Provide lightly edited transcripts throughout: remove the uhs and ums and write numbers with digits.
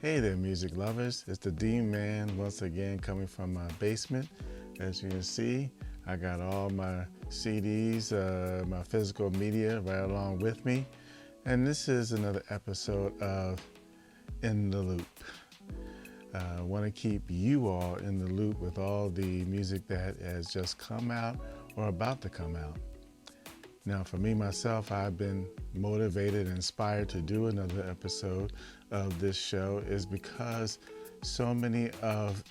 Hey there, music lovers. It's the DMan once again coming from my basement. As you can see, I got all my CDs, my physical media right along with me. And this is another episode of In the Loop. I want to keep you all in the loop with all the music that has just come out or about to come out. Now, for me, myself, I've been motivated and inspired to do another episode of this show is because so many of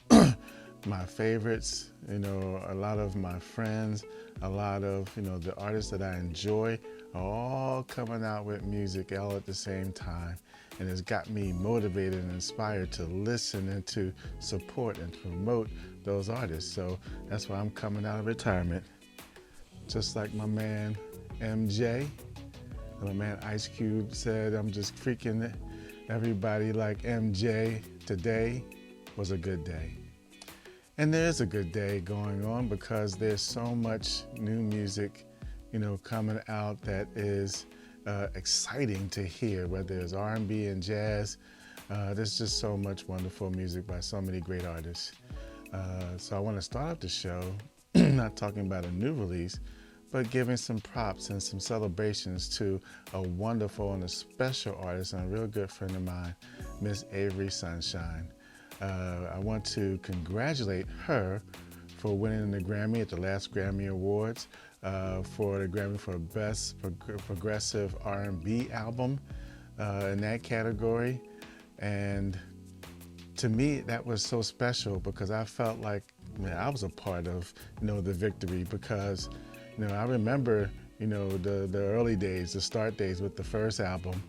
my favorites, a lot of my friends, a lot of, the artists that I enjoy are all coming out with music all at the same time. And it's got me motivated and inspired to listen and to support and promote those artists. So that's why I'm coming out of retirement. Just like my man MJ, my man Ice Cube said, I'm just freaking everybody like MJ. Today was a good day. And there is a good day going on because there's so much new music, coming out that is exciting to hear, whether it's R&B and jazz. There's just so much wonderful music by so many great artists. So I want to start off the show not talking about a new release, but giving some props and some celebrations to a wonderful and a special artist and a real good friend of mine, Miss Avery Sunshine. I want to congratulate her for winning the Grammy at the last Grammy Awards for the Grammy for Best Progressive R&B Album in that category. And to me, that was so special because I felt like I was a part of the victory because I remember, the early days, the start days with the first album,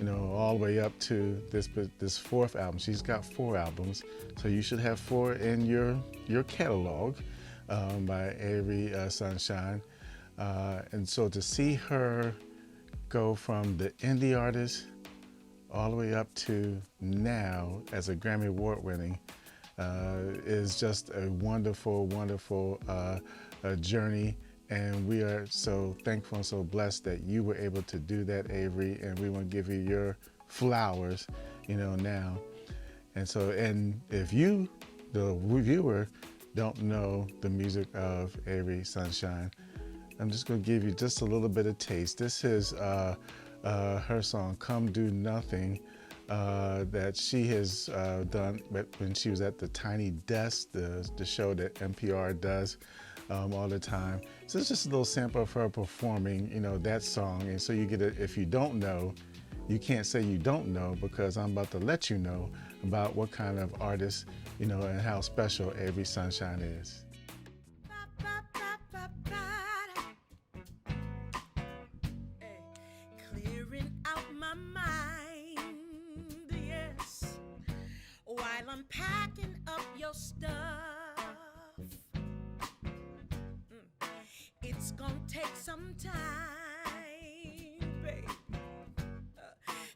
all the way up to this fourth album. She's got 4 albums, so you should have 4 in your catalog by Avery Sunshine. And so to see her go from the indie artist all the way up to now as a Grammy Award winning is just a wonderful, wonderful journey. And we are so thankful and so blessed that you were able to do that, Avery, and we want to give you your flowers, now. And so, and if you, the viewer, don't know the music of Avery Sunshine, I'm just going to give you just a little bit of taste. This is her song, Come Do Nothing, that she has done when she was at the Tiny Desk, the show that NPR does all the time. So it's just a little sample of her performing, that song. And so you get it. If you don't know, you can't say you don't know because I'm about to let you know about what kind of artist, and how special Avery Sunshine is. Clearing out my mind, yes, while I'm packing up your stuff. It's gonna take some time, babe,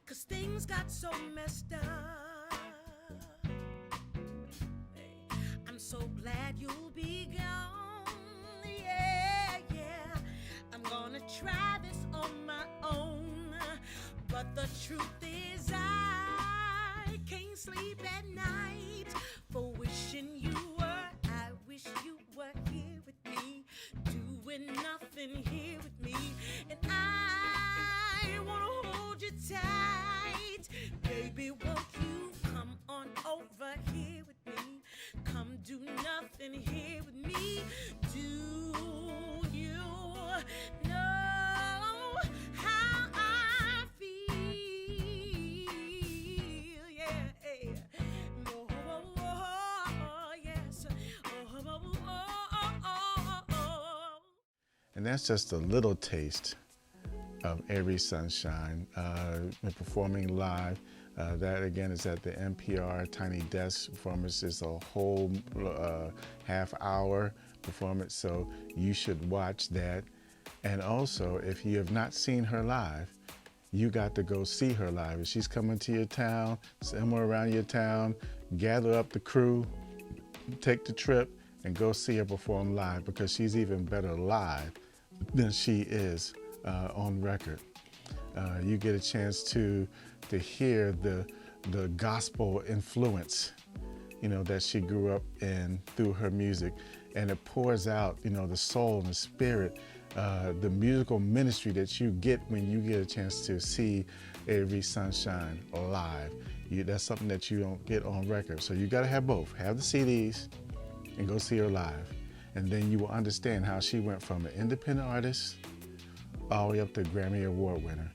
'cause things got so messed up. Hey, I'm so glad you'll be gone, yeah. I'm gonna try this on my own, but the truth is I can't sleep at night for wishing you were. I wish you were here with me, doing nothing here with me, and I wanna hold you tight, baby. Won't you come on over here with me? Come do nothing here with me. Do you know how I feel? Yeah. Yes. And that's just a little taste of Avery Sunshine performing live. That again is at the NPR Tiny Desk performance. It's a whole half-hour performance, so you should watch that. And also, if you have not seen her live, you got to go see her live. If she's coming to your town, somewhere around your town, gather up the crew, take the trip, and go see her perform live because she's even better live than she is on record. You get a chance to hear the the gospel influence, that she grew up in through her music. And it pours out, the soul and the spirit, the musical ministry that you get when you get a chance to see Avery Sunshine live. That's something that you don't get on record. So you got to have both. Have the CDs and go see her live. And then you will understand how she went from an independent artist all the way up to Grammy Award winner.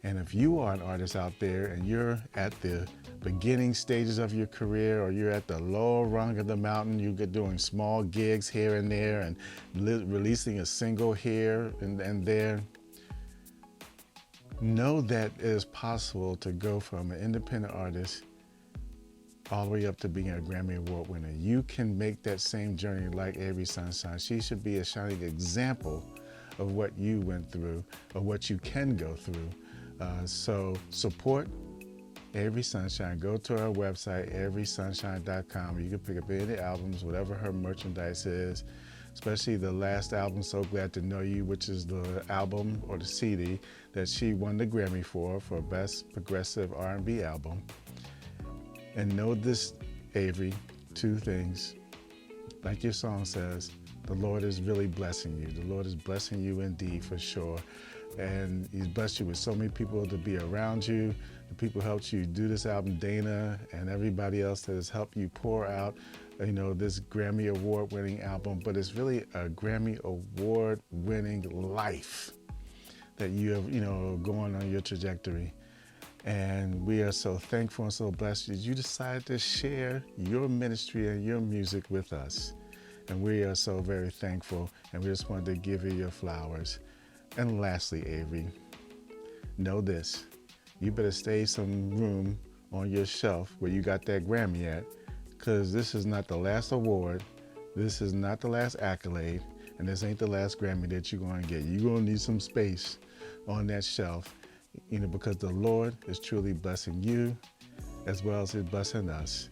And if you are an artist out there and you're at the beginning stages of your career, or you're at the lower rung of the mountain, you're doing small gigs here and there and releasing a single here and there, know that it is possible to go from an independent artist all the way up to being a Grammy Award winner. You can make that same journey like Avery Sunshine. She should be a shining example of what you went through, of what you can go through. So support Avery Sunshine. Go to our website, averysunshine.com. You can pick up any albums, whatever her merchandise is, especially the last album, So Glad to Know You, which is the album or the CD that she won the Grammy for Best Progressive R&B Album. And know this, Avery, two things. Like your song says, the Lord is really blessing you. The Lord is blessing you indeed, for sure. And He's blessed you with so many people to be around you. The people who helped you do this album, Dana, and everybody else that has helped you pour out, this Grammy Award-winning album. But it's really a Grammy Award-winning life that you have, going on your trajectory. And we are so thankful and so blessed that you decided to share your ministry and your music with us. And we are so very thankful, and we just wanted to give you your flowers. And lastly, Avery, know this. You better stay some room on your shelf where you got that Grammy at, because this is not the last award, this is not the last accolade, and this ain't the last Grammy that you're going to get. You're going to need some space on that shelf, because the Lord is truly blessing you as well as He's blessing us,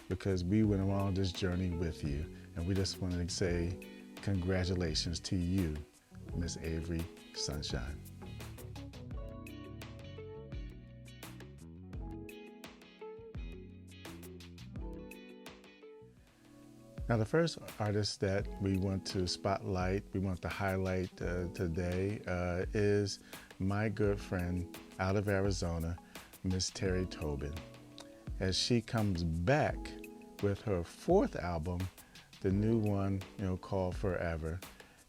because we went along this journey with you. And we just wanted to say congratulations to you, Miss Avery Sunshine. Now, the first artist that we want to spotlight, we want to highlight today is my good friend out of Arizona, Miss Teri Tobin, as she comes back with her fourth album, the new one, called Forever.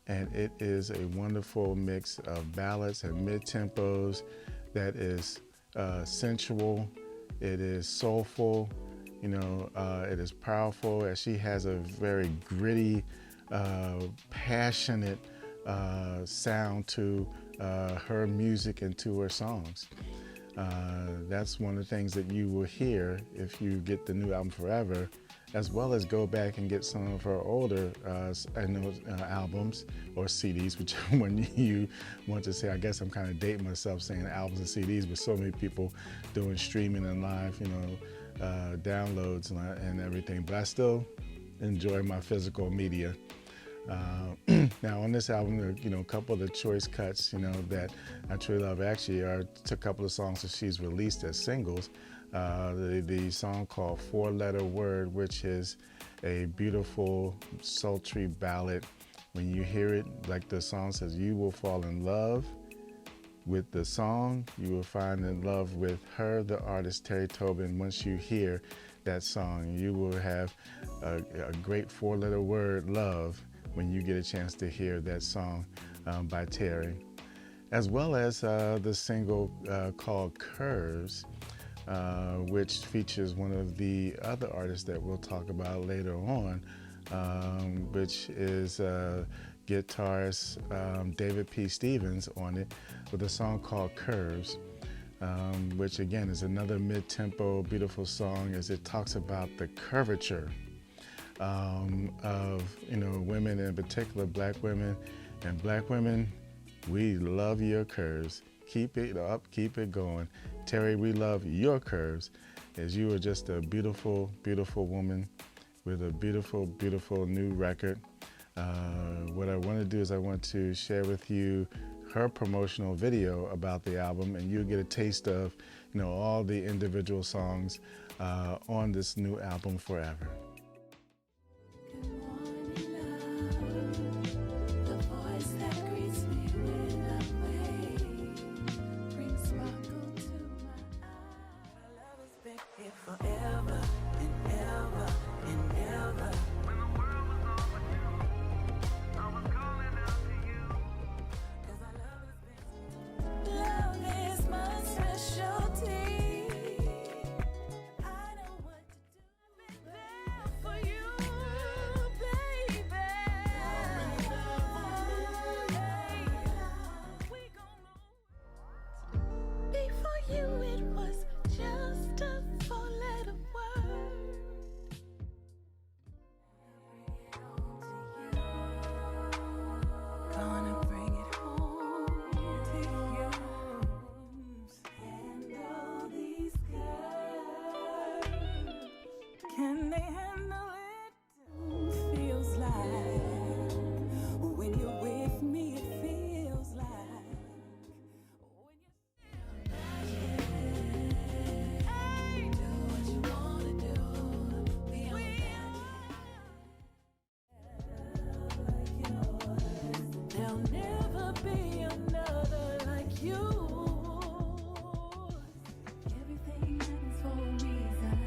And it is a wonderful mix of ballads and mid-tempos that is sensual, it is soulful, it is powerful, as she has a very gritty, passionate sound to her music and to her songs. That's one of the things that you will hear if you get the new album Forever, as well as go back and get some of her older albums or CDs, whichever one you want to say. I guess I'm kind of dating myself saying albums and CDs, with so many people doing streaming and live, downloads and everything. But I still enjoy my physical media. Now on this album, a couple of the choice cuts, that I truly love actually are a couple of songs that she's released as singles. The song called Four Letter Word, which is a beautiful, sultry ballad. When you hear it, like the song says, you will fall in love with the song. You will find in love with her, the artist Teri Tobin. Once you hear that song, you will have a great four-letter word, love, when you get a chance to hear that song by Teri. As well as the single called Curves, which features one of the other artists that we'll talk about later on, which is guitarist David P. Stevens on it, with a song called Curves, which again is another mid-tempo, beautiful song, as it talks about the curvature of women, in particular black women. And black women, we love your curves. Keep it up, keep it going. Teri, we love your curves, as you are just a beautiful, beautiful woman with a beautiful, beautiful new record. What I want to do is I want to share with you her promotional video about the album, and you'll get a taste of, all the individual songs on this new album, Forever. Can they handle it? Feels like when you're with me, it feels like when you're hey, do what you wanna do. There'll never be another like you. Everything happens for a reason.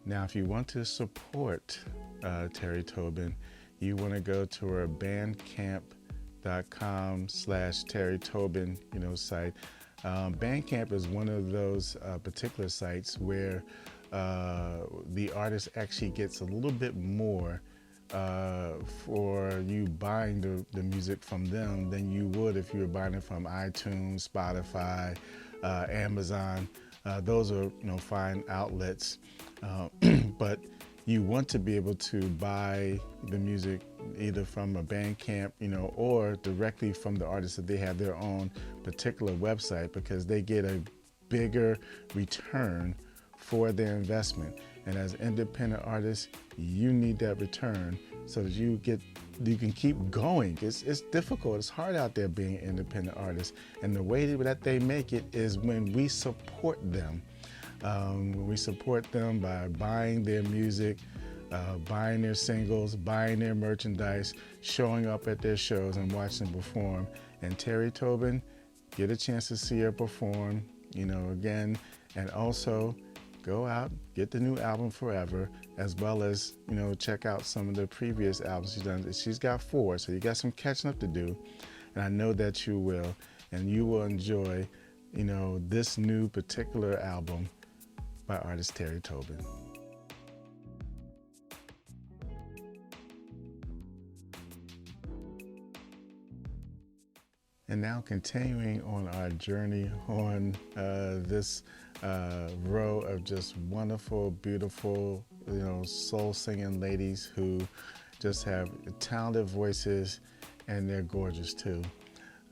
Now, if you want to support Teri Tobin, you want to go to her bandcamp.com/Teri Tobin, site. Bandcamp is one of those particular sites where the artist actually gets a little bit more for you buying the music from them than you would if you were buying it from iTunes, Spotify, Amazon. Those are fine outlets, but you want to be able to buy the music either from a Bandcamp, or directly from the artist that they have their own particular website, because they get a bigger return for their investment. And as independent artists, you need that return so that you can keep going. It's difficult. It's hard out there being an independent artist. And the way that they make it is when we support them. We support them by buying their music, buying their singles, buying their merchandise, showing up at their shows and watching them perform. And Teri Tobin, get a chance to see her perform, again, and also go out, get the new album Forever, as well as, check out some of the previous albums she's done. She's got 4, so you got some catching up to do. And I know that you will, and you will enjoy, this new particular album by artist Teri Tobin. And now continuing on our journey on this row of just wonderful, beautiful, soul singing ladies who just have talented voices, and they're gorgeous too.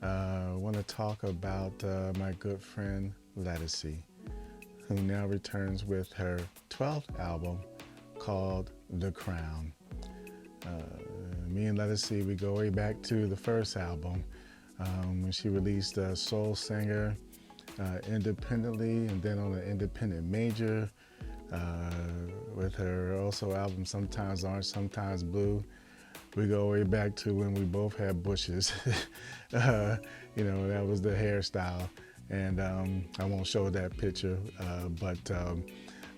I want to talk about my good friend Ledisi, who now returns with her 12th album called The Crown. Me and Ledisi, we go way back to the first album when she released Soul Singer independently, and then on an independent major with her also album Sometimes Orange, Sometimes Blue. We go way back to when we both had bushes. That was the hairstyle. And I won't show that picture, but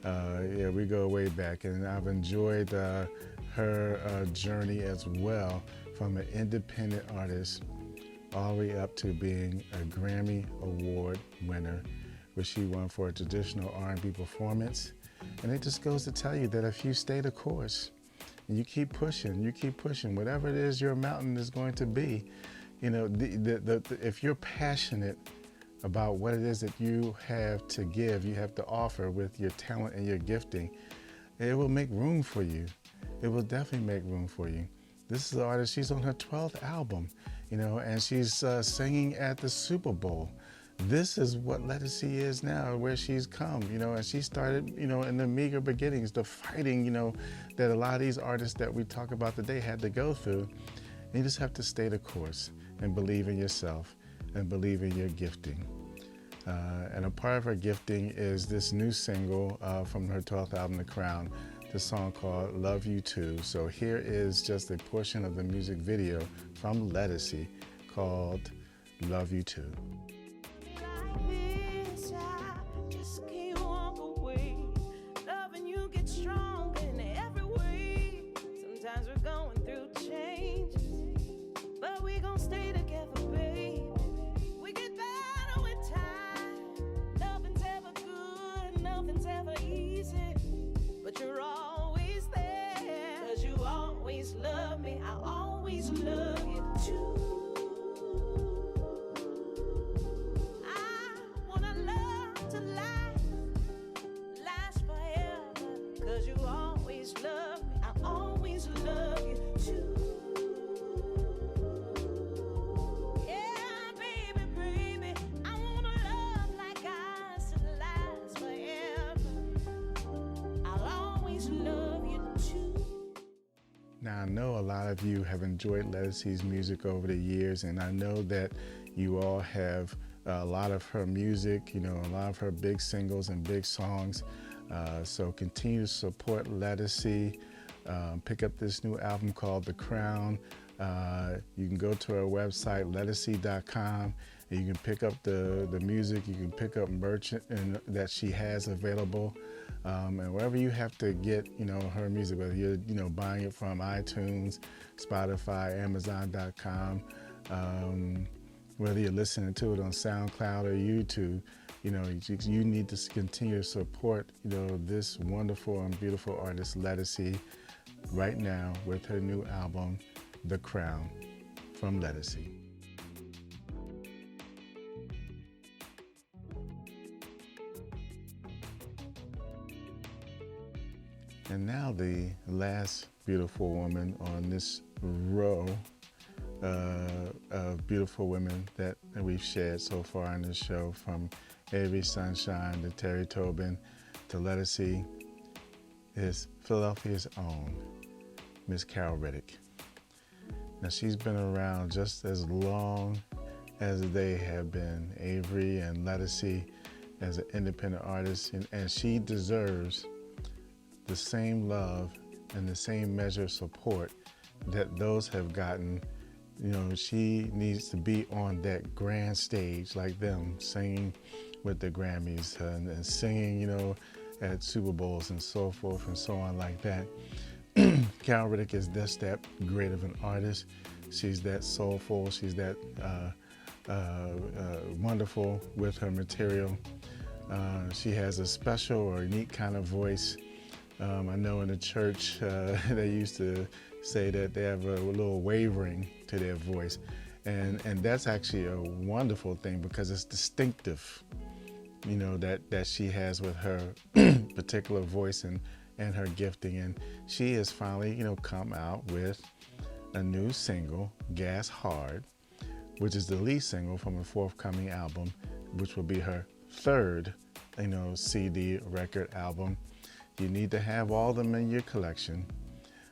yeah, we go way back. And I've enjoyed her journey as well, from an independent artist all the way up to being a Grammy Award winner, which she won for a traditional R&B performance. And it just goes to tell you that if you stay the course, and you keep pushing, whatever it is your mountain is going to be, you know, if you're passionate about what it is that you have to give, you have to offer with your talent and your gifting, it will make room for you. It will definitely make room for you. This is an artist, she's on her 12th album, you know, and she's singing at the Super Bowl. This is what Ledisi is now, where she's come, you know, and she started, you know, in the meager beginnings, the fighting, you know, that a lot of these artists that we talk about today had to go through. And you just have to stay the course and believe in yourself and believe in your gifting. And a part of her gifting is this new single from her 12th album, The Crown, the song called Love You Too. So here is just a portion of the music video from Ledisi called Love You Too. Now, I know a lot of you have enjoyed Ledisi's music over the years, and I know that you all have a lot of her music, you know, a lot of her big singles and big songs. So continue to support Ledisi. Pick up this new album called The Crown. You can go to her website, ledisi.com, and you can pick up the music. You can pick up merch that she has available. And wherever you have to get, you know, her music, whether you're, you know, buying it from iTunes, Spotify, Amazon.com, whether you're listening to it on SoundCloud or YouTube, you know, you need to continue to support, you know, this wonderful and beautiful artist Ledisi right now with her new album, The Crown, from Ledisi. And now the last beautiful woman on this row of beautiful women that we've shared so far on this show, from Avery Sunshine to Teri Tobin to Ledisi, is Philadelphia's own Miss Carol Riddick. Now, she's been around just as long as they have been, Avery and Ledisi, as an independent artist, and she deserves the same love and the same measure of support that those have gotten. You know, she needs to be on that grand stage like them, singing with the Grammys and singing, you know, at Super Bowls and so forth and so on like that. Carol Riddick is just that great of an artist. She's that soulful. She's that wonderful with her material. She has a special or unique kind of voice. I know in the church they used to say that they have a little wavering to their voice, and that's actually a wonderful thing because it's distinctive, you know, that she has with her particular voice and her gifting. And she has finally, you know, come out with a new single, Gas Hard, which is the lead single from a forthcoming album, which will be her third, you know, CD record album. You need to have all of them in your collection,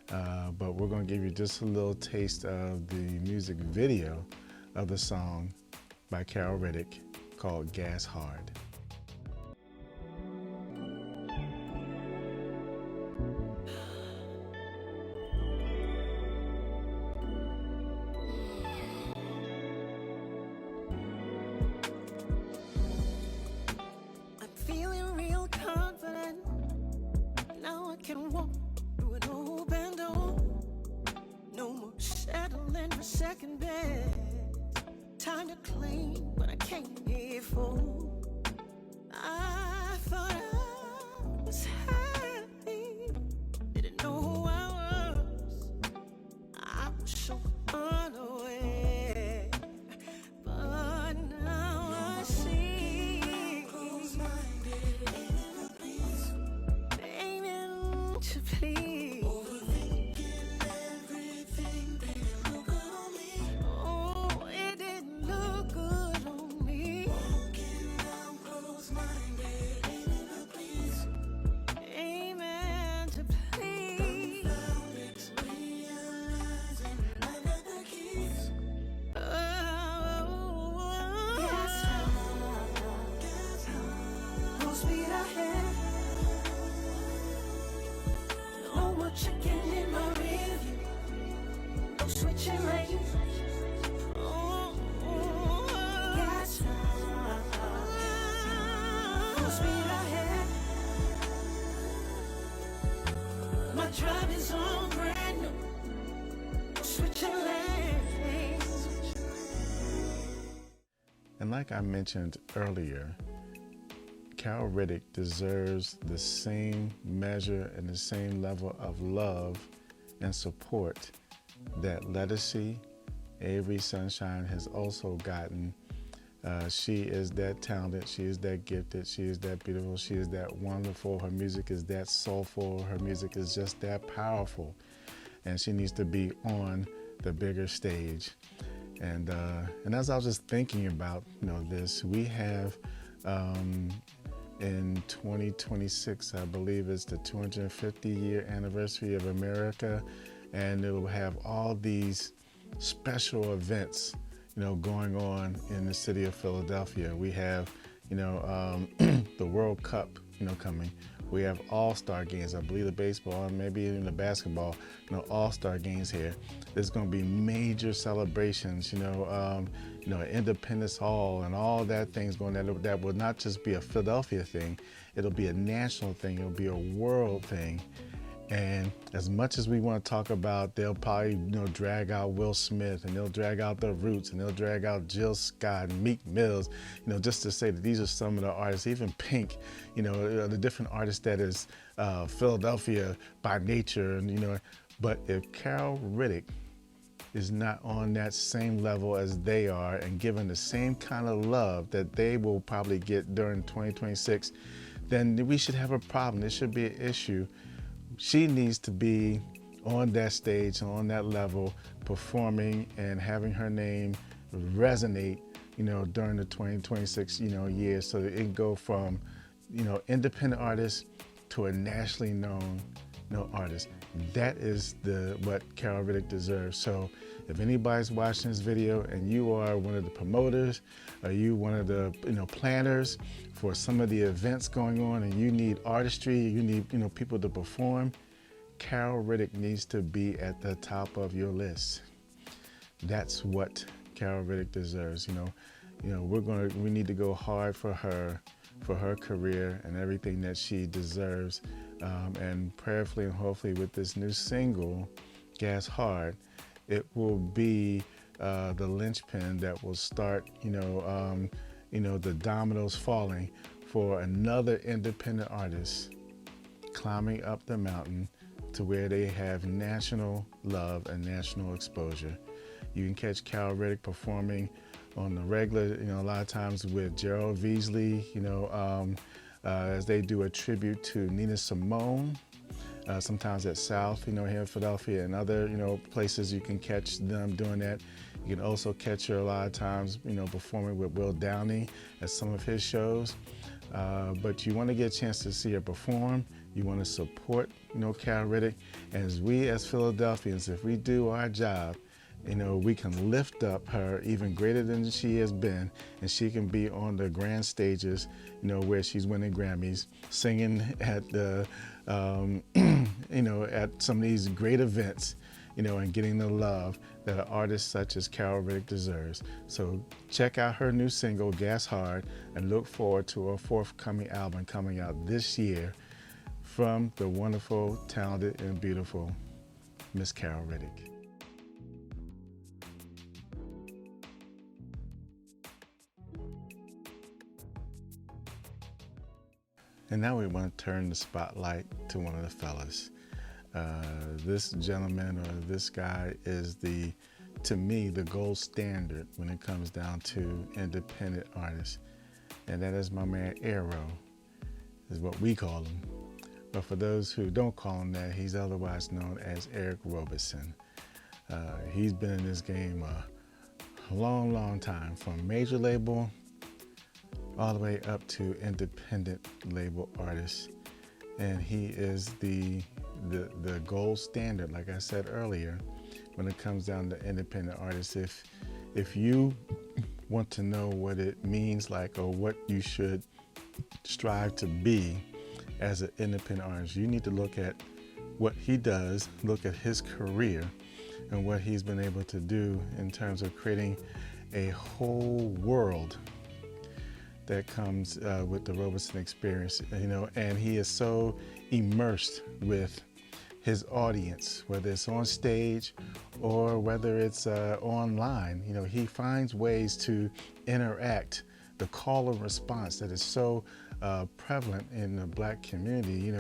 but we're going to give you just a little taste of the music video of the song by Carol Riddick called Gas Hard. Can walk through an open door. No more settling for second best. time to claim what I came here for. I thought I was happy, didn't know who I was. I was so unaware, but now I see. Aiming to please. Overthinking everything, didn't look good on me. Oh, it didn't look good on me. Walking down close-minded, aiming to please. Aiming to please. Realizing I got the keys. Full speed ahead. No more checking in my rearview. No switching lanes. Gas full speed ahead. My drive is on brand new. No switching lanes. And like I mentioned earlier, Carol Riddick deserves the same measure and the same level of love and support that Ledisi, Avery Sunshine has also gotten. She is that talented, she is that gifted, she is that beautiful, she is that wonderful. Her music is that soulful, her music is just that powerful. And she needs to be on the bigger stage. And as I was just thinking about this, we have in 2026, I believe it's the 250-year anniversary of America, and it will have all these special events, going on in the city of Philadelphia. We have, the World Cup, coming. We have all-star games. I believe the baseball and maybe even the basketball, all-star games here. There's going to be major celebrations, Independence Hall and all that things going on. That will not just be a Philadelphia thing. It'll be a national thing. It'll be a world thing. And as much as we want to talk about, they'll probably, drag out Will Smith, and they'll drag out The Roots, and they'll drag out Jill Scott and Meek Mills, just to say that these are some of the artists, even Pink, the different artists that is Philadelphia by nature, and but if Carol Riddick is not on that same level as they are and given the same kind of love that they will probably get during 2026, then we should have a problem. There should be an issue. She needs to be on that stage, on that level, performing and having her name resonate, during the 2026, year, so that it can go from, independent artist to a nationally known, artist. That is what Carol Riddick deserves. So if anybody's watching this video and you are one of the promoters, or you one of the, planners for some of the events going on, and you need artistry, you need, people to perform, Carol Riddick needs to be at the top of your list. That's what Carol Riddick deserves. We need to go hard for her career and everything that she deserves. And prayerfully and hopefully with this new single, Gas Hard, it will be the linchpin that will start, the dominoes falling for another independent artist climbing up the mountain to where they have national love and national exposure. You can catch Carol Riddick performing on the regular, a lot of times with Gerald Veasley, as they do a tribute to Nina Simone. Sometimes at South, here in Philadelphia, and other, places you can catch them doing that. You can also catch her a lot of times, performing with Will Downey at some of his shows. But you want to get a chance to see her perform. You want to support, Carol Riddick. And as we as Philadelphians, if we do our job, we can lift up her even greater than she has been, and she can be on the grand stages, where she's winning Grammys, singing at the, at some of these great events, and getting the love that an artist such as Carol Riddick deserves. So check out her new single, Gas Hard, and look forward to her forthcoming album coming out this year from the wonderful, talented, and beautiful Miss Carol Riddick. And now we want to turn the spotlight to one of the fellas. This gentleman or this guy is to me, the gold standard when it comes down to independent artists. And that is my man Arrow, is what we call him. But for those who don't call him that, he's otherwise known as Eric Roberson. He's been in this game a long, long time, from major label all the way up to independent label artists. And he is the gold standard, like I said earlier, when it comes down to independent artists. If you want to know what it means like, or what you should strive to be as an independent artist, you need to look at what he does, look at his career and what he's been able to do in terms of creating a whole world that comes with the Roberson experience, and he is so immersed with his audience, whether it's on stage or whether it's online. He finds ways to interact. The call and response that is so prevalent in the Black community,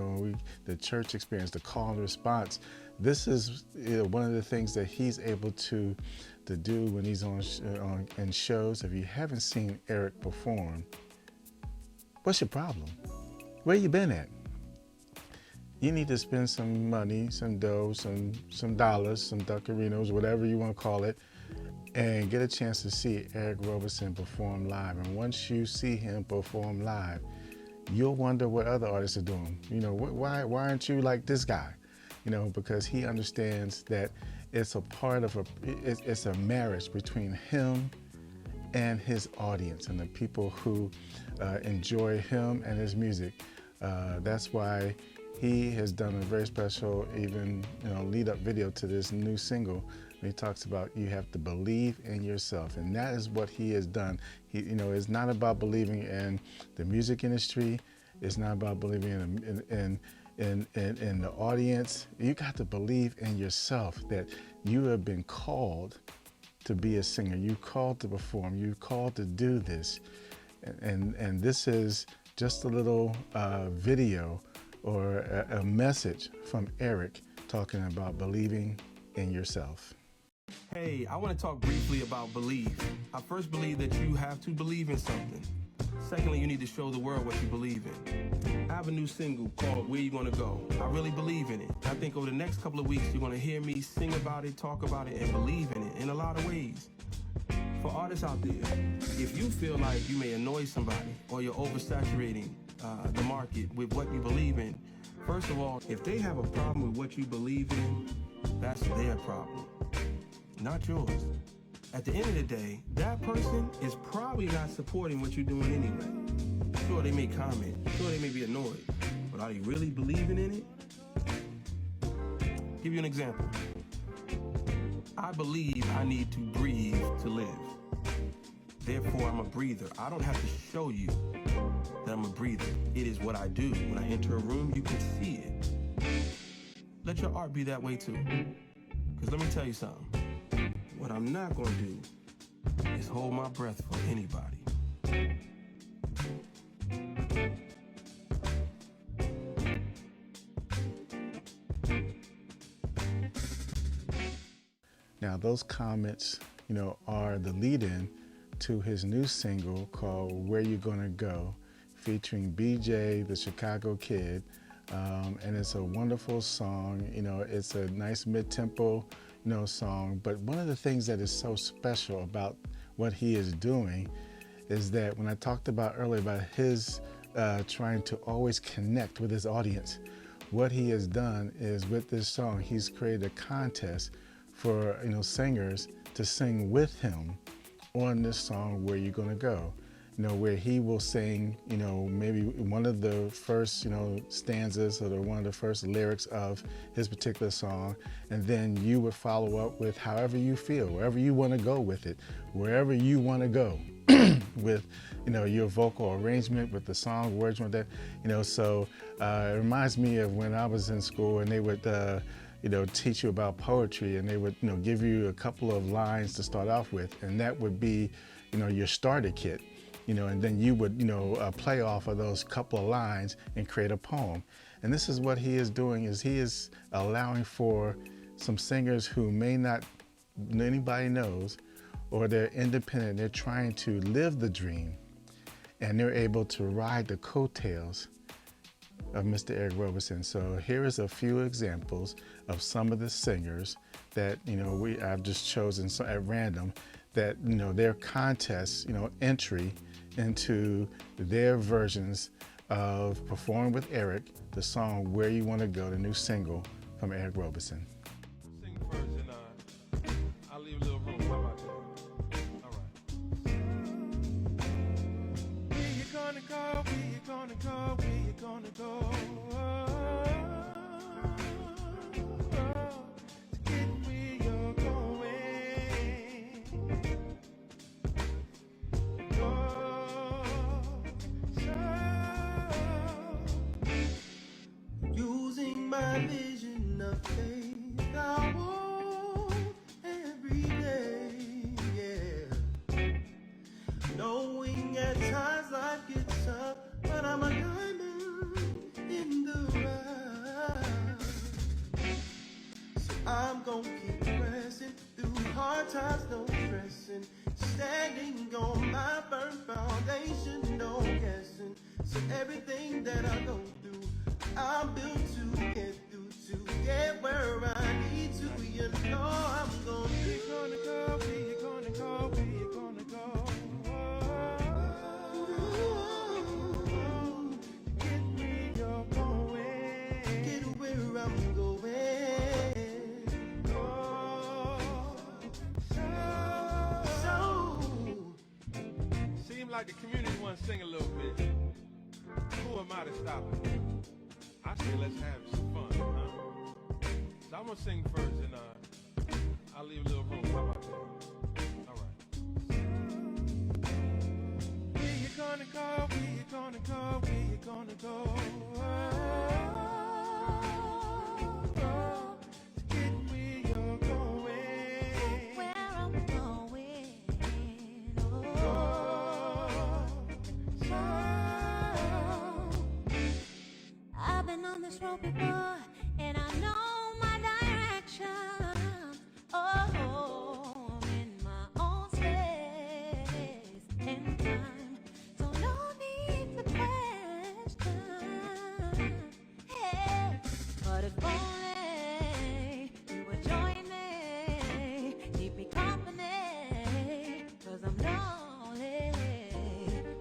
the church experience, the call and response. This is one of the things that he's able to do when he's on in shows. If you haven't seen Eric perform, what's your problem? Where you been at? You need to spend some money, some dough, some dollars, some duckarinos, whatever you want to call it, and get a chance to see Eric Roberson perform live. And once you see him perform live, you'll wonder what other artists are doing. Why aren't you like this guy? Because he understands that it's a part of it's a marriage between him and his audience and the people who enjoy him and his music. That's why he has done a very special, even lead-up video to this new single. He talks about you have to believe in yourself, and that is what he has done. It's not about believing in the music industry. It's not about believing in the audience. You got to believe in yourself, that you have been called to be a singer. You're called to perform. You're called to do this, and this is just a little video or a message from Eric talking about believing in yourself. Hey, I want to talk briefly about belief. I first believe that you have to believe in something. Secondly, you need to show the world what you believe in. I have a new single called Where You Gonna Go. I really believe in it. I think over the next couple of weeks, you're gonna hear me sing about it, talk about it, and believe in it in a lot of ways. For artists out there, if you feel like you may annoy somebody or you're oversaturating the market with what you believe in, first of all, if they have a problem with what you believe in, that's their problem, not yours. At the end of the day, that person is probably not supporting what you're doing anyway. Sure, they may comment, sure, they may be annoyed, but are they really believing in it? Give you an example. I believe I need to breathe to live. Therefore, I'm a breather. I don't have to show you that I'm a breather. It is what I do. When I enter a room, you can see it. Let your art be that way too. Because let me tell you something. What I'm not going to do is hold my breath for anybody. Now, those comments, are the lead-in to his new single called Where You Gonna Go, featuring BJ, the Chicago Kid. And it's a wonderful song. It's a nice mid-tempo, song. But one of the things that is so special about what he is doing is that when I talked about earlier about his trying to always connect with his audience, what he has done is with this song, he's created a contest for singers to sing with him on this song, Where You Gonna Go. Where he will sing, maybe one of the first, stanzas or one of the first lyrics of his particular song, and then you would follow up with however you feel, wherever you want to go with it, wherever you want to go with, your vocal arrangement with the song, words with that, So it reminds me of when I was in school and they would, teach you about poetry, and they would, give you a couple of lines to start off with, and that would be, your starter kit. and then you would, play off of those couple of lines and create a poem. And this is what he is doing, is he is allowing for some singers who may not anybody knows, or they're independent, they're trying to live the dream, and they're able to ride the coattails of Mr. Eric Roberson. So here is a few examples of some of the singers that, I've just chosen at random, that, their contest, entry into their versions of performing with Eric, the song Where You Want to Go, the new single from Eric Roberson. Sing first and I'll leave a little room. How about that? All right. Where you gonna go? Where you gonna go? Where you gonna go? To get where you're going. Using my vision of faith, I walk every day, yeah. Knowing at times life gets tough, but I'm a diamond in the rough. So I'm gonna keep pressing through hard times, no stressing. Standing on my firm foundation, no guessing. So everything that I go through, I'm built to get through, to get where I need to. You know I'm gonna be. Where you gonna go? Where you gonna go? Where you gonna go? Get where you're going. Get where I'm going. Seems like the community wants to sing a little bit. Who am I to stop it? I say let's have some fun, huh? So I'm gonna sing first and I'll leave a little room. How about that? All right. Where you gonna go? Where you gonna go? Where you gonna go? Get where you're going. Where I'm going. I've been on this road before, and I know my direction. Oh, I'm in my own space and time, so no need for question. Hey, but if only you would join me, keep me company, 'cause I'm lonely.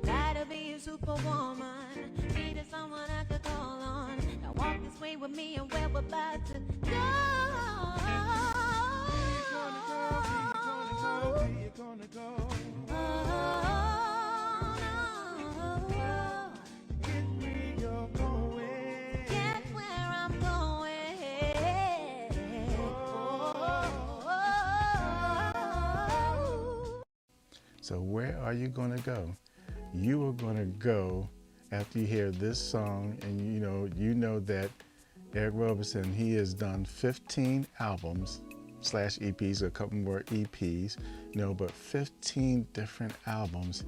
Gotta be a superwoman, needed someone I could call on. Now walk this way with me and where we're about to go. Where you gonna go? Get where you're going. Get where I'm going. So where are you going to go? You are going to go after you hear this song, and you know that Eric Roberson, he has done 15 albums / EPs, a couple more EPs, but 15 different albums,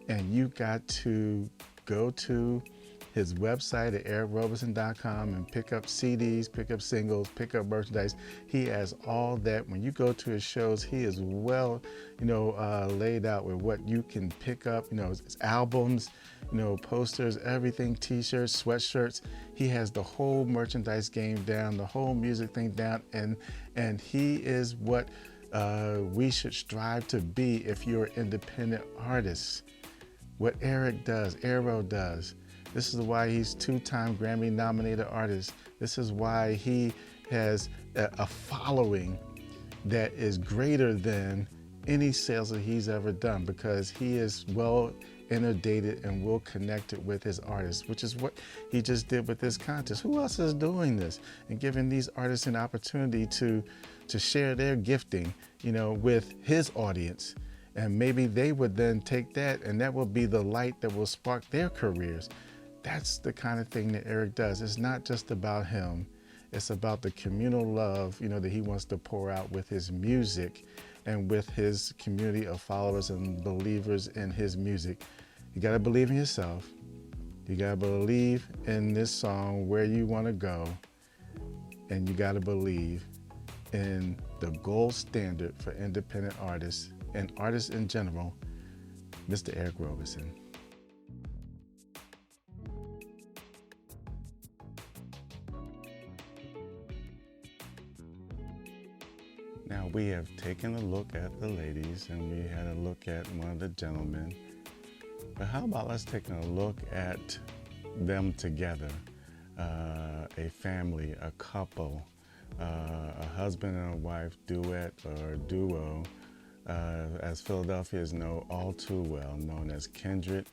and you got to go to his website at ericroberson.com and pick up CDs, pick up singles, pick up merchandise. He has all that. When you go to his shows, he is well, laid out with what you can pick up, his albums, posters, everything, t-shirts, sweatshirts. He has the whole merchandise game down, the whole music thing down, and he is what we should strive to be if you're independent artists. What Eric does, Aero does. This is why he's 2-time Grammy nominated artist. This is why he has a following that is greater than any sales that he's ever done, because he is well inundated and well connected with his artists, which is what he just did with this contest. Who else is doing this and giving these artists an opportunity to share their gifting, with his audience? And maybe they would then take that, and that will be the light that will spark their careers. That's the kind of thing that Eric does. It's not just about him. It's about the communal love, that he wants to pour out with his music and with his community of followers and believers in his music. You gotta believe in yourself. You gotta believe in this song, where you wanna go. And you gotta believe in the gold standard for independent artists and artists in general, Mr. Eric Roberson. Now we have taken a look at the ladies and we had a look at one of the gentlemen, but how about let's take a look at them together, a family, a couple, a husband and a wife duet or duo, as Philadelphians know all too well, known as Kindred,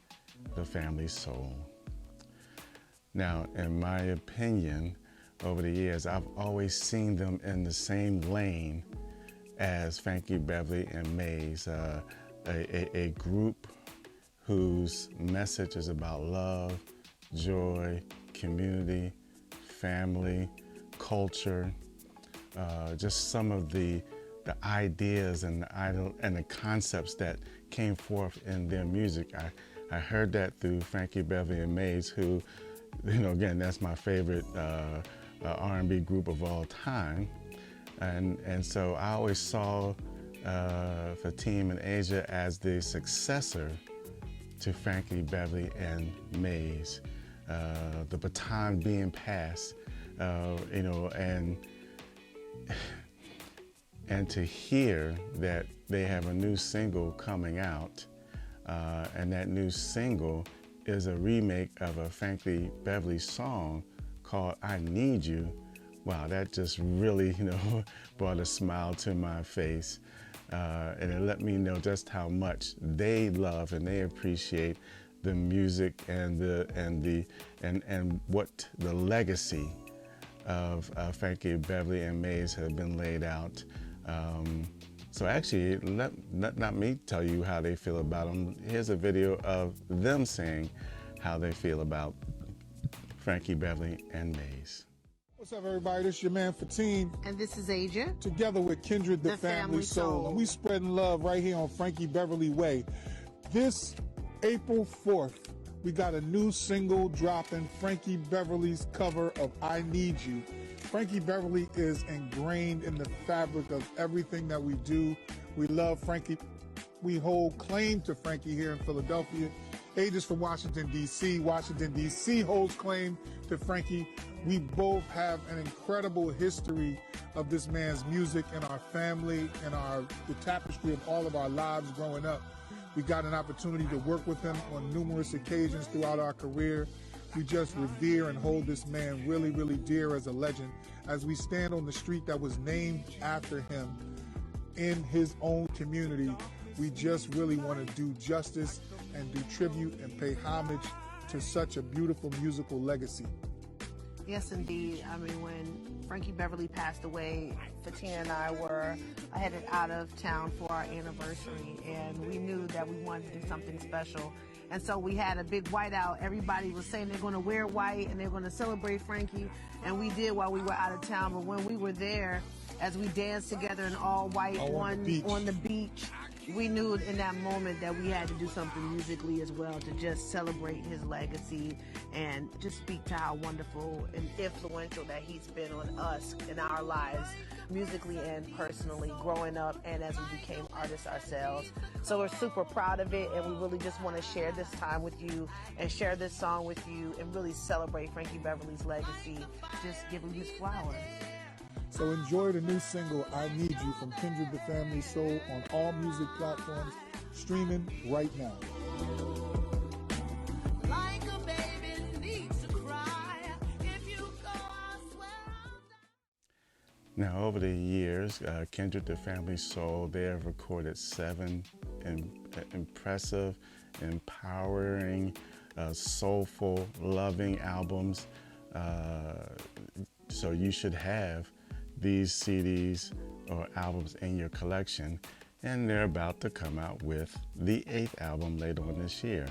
the family soul. Now, in my opinion, over the years, I've always seen them in the same lane as Frankie Beverly and Maze, a group whose message is about love, joy, community, family, culture, just some of the ideas and the concepts that came forth in their music. I heard that through Frankie Beverly and Maze, who, again, that's my favorite R&B group of all time. And so I always saw Fatim and Asia as the successor to Frankie Beverly and Maze, the baton being passed, and to hear that they have a new single coming out, and that new single is a remake of a Frankie Beverly song called I Need You. Wow, that just really, brought a smile to my face. And it let me know just how much they love and they appreciate the music and what the legacy of Frankie Beverly and Maze have been laid out. So actually, let me tell you how they feel about them. Here's a video of them saying how they feel about Frankie Beverly and Maze. What's up, everybody? This is your man Fatim. And this is Asia. Together with Kindred, the family soul. And we spreading love right here on Frankie Beverly Way. This April 4th, we got a new single dropping, Frankie Beverly's cover of I Need You. Frankie Beverly is ingrained in the fabric of everything that we do. We love Frankie. We hold claim to Frankie here in Philadelphia. Ages from Washington, D.C. Washington, D.C. holds claim to Frankie. We both have an incredible history of this man's music in our family and the tapestry of all of our lives growing up. We got an opportunity to work with him on numerous occasions throughout our career. We just revere and hold this man really, really dear as a legend as we stand on the street that was named after him in his own community. We just really want to do justice and do tribute and pay homage to such a beautiful musical legacy. Yes, indeed. I mean, when Frankie Beverly passed away, Fatina and I were headed out of town for our anniversary, and we knew that we wanted to do something special. And so we had a big whiteout. Everybody was saying they're going to wear white and they're going to celebrate Frankie, and we did while we were out of town. But when we were there, as we danced together in all white on the beach, we knew in that moment that we had to do something musically as well to just celebrate his legacy and just speak to how wonderful and influential that he's been on us in our lives, musically and personally, growing up and as we became artists ourselves. So we're super proud of it, and we really just want to share this time with you and share this song with you and really celebrate Frankie Beverly's legacy, just give him his flowers. So enjoy the new single, I Need You, from Kindred, the family soul, on all music platforms, streaming right now. Like a baby needs to cry. If you go, I swear I'll die. Now, over the years, Kindred, the family soul, they have recorded 7 impressive, empowering, soulful, loving albums. So you should have these CDs or albums in your collection, and they're about to come out with the 8th album later on this year,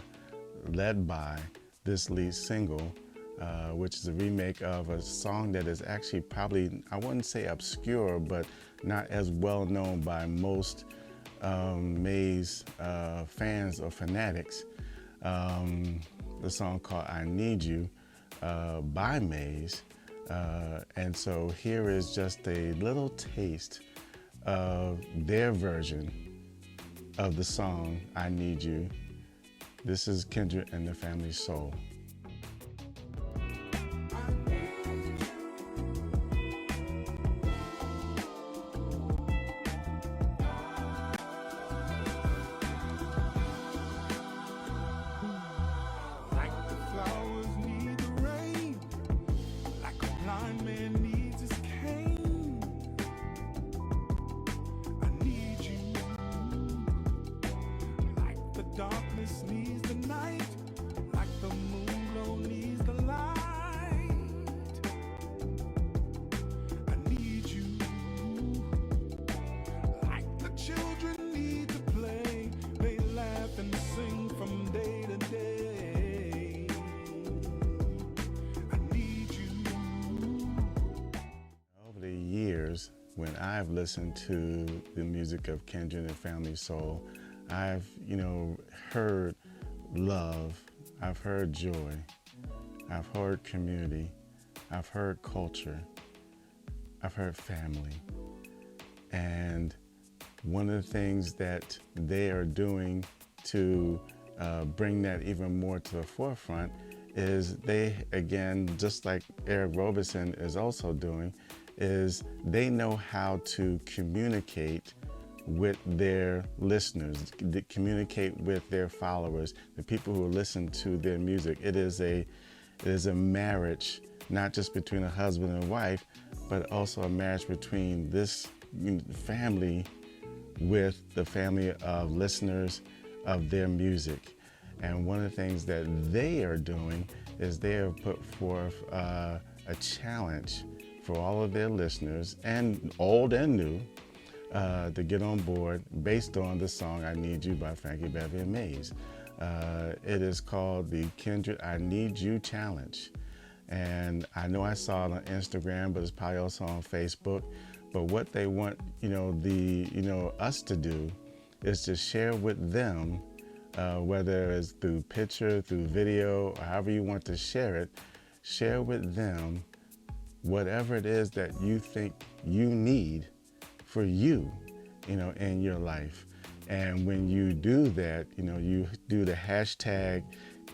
led by this lead single, which is a remake of a song that is actually probably, I wouldn't say obscure, but not as well known by most Maze fans or fanatics. the song called I Need You by Maze. And so here is just a little taste of their version of the song I Need You. This is Kindred and the Family Soul. When I've listened to the music of Kindred and Family Soul, I've, heard love, I've heard joy, I've heard community, I've heard culture, I've heard family. And one of the things that they are doing to bring that even more to the forefront is they, again, just like Eric Roberson is also doing, is they know how to communicate with their listeners, communicate with their followers, the people who listen to their music. It is a marriage, not just between a husband and wife, but also a marriage between this family with the family of listeners of their music. And one of the things that they are doing is they have put forth a challenge for all of their listeners, and old and new, to get on board based on the song I Need You by Frankie Beverly and Maze. It is called the Kindred I Need You Challenge. And I know I saw it on Instagram, but it's probably also on Facebook. But what they want, us to do is to share with them, whether it's through picture, through video, or however you want to share it, share with them whatever it is that you think you need for you, in your life. And when you do that, you do the hashtag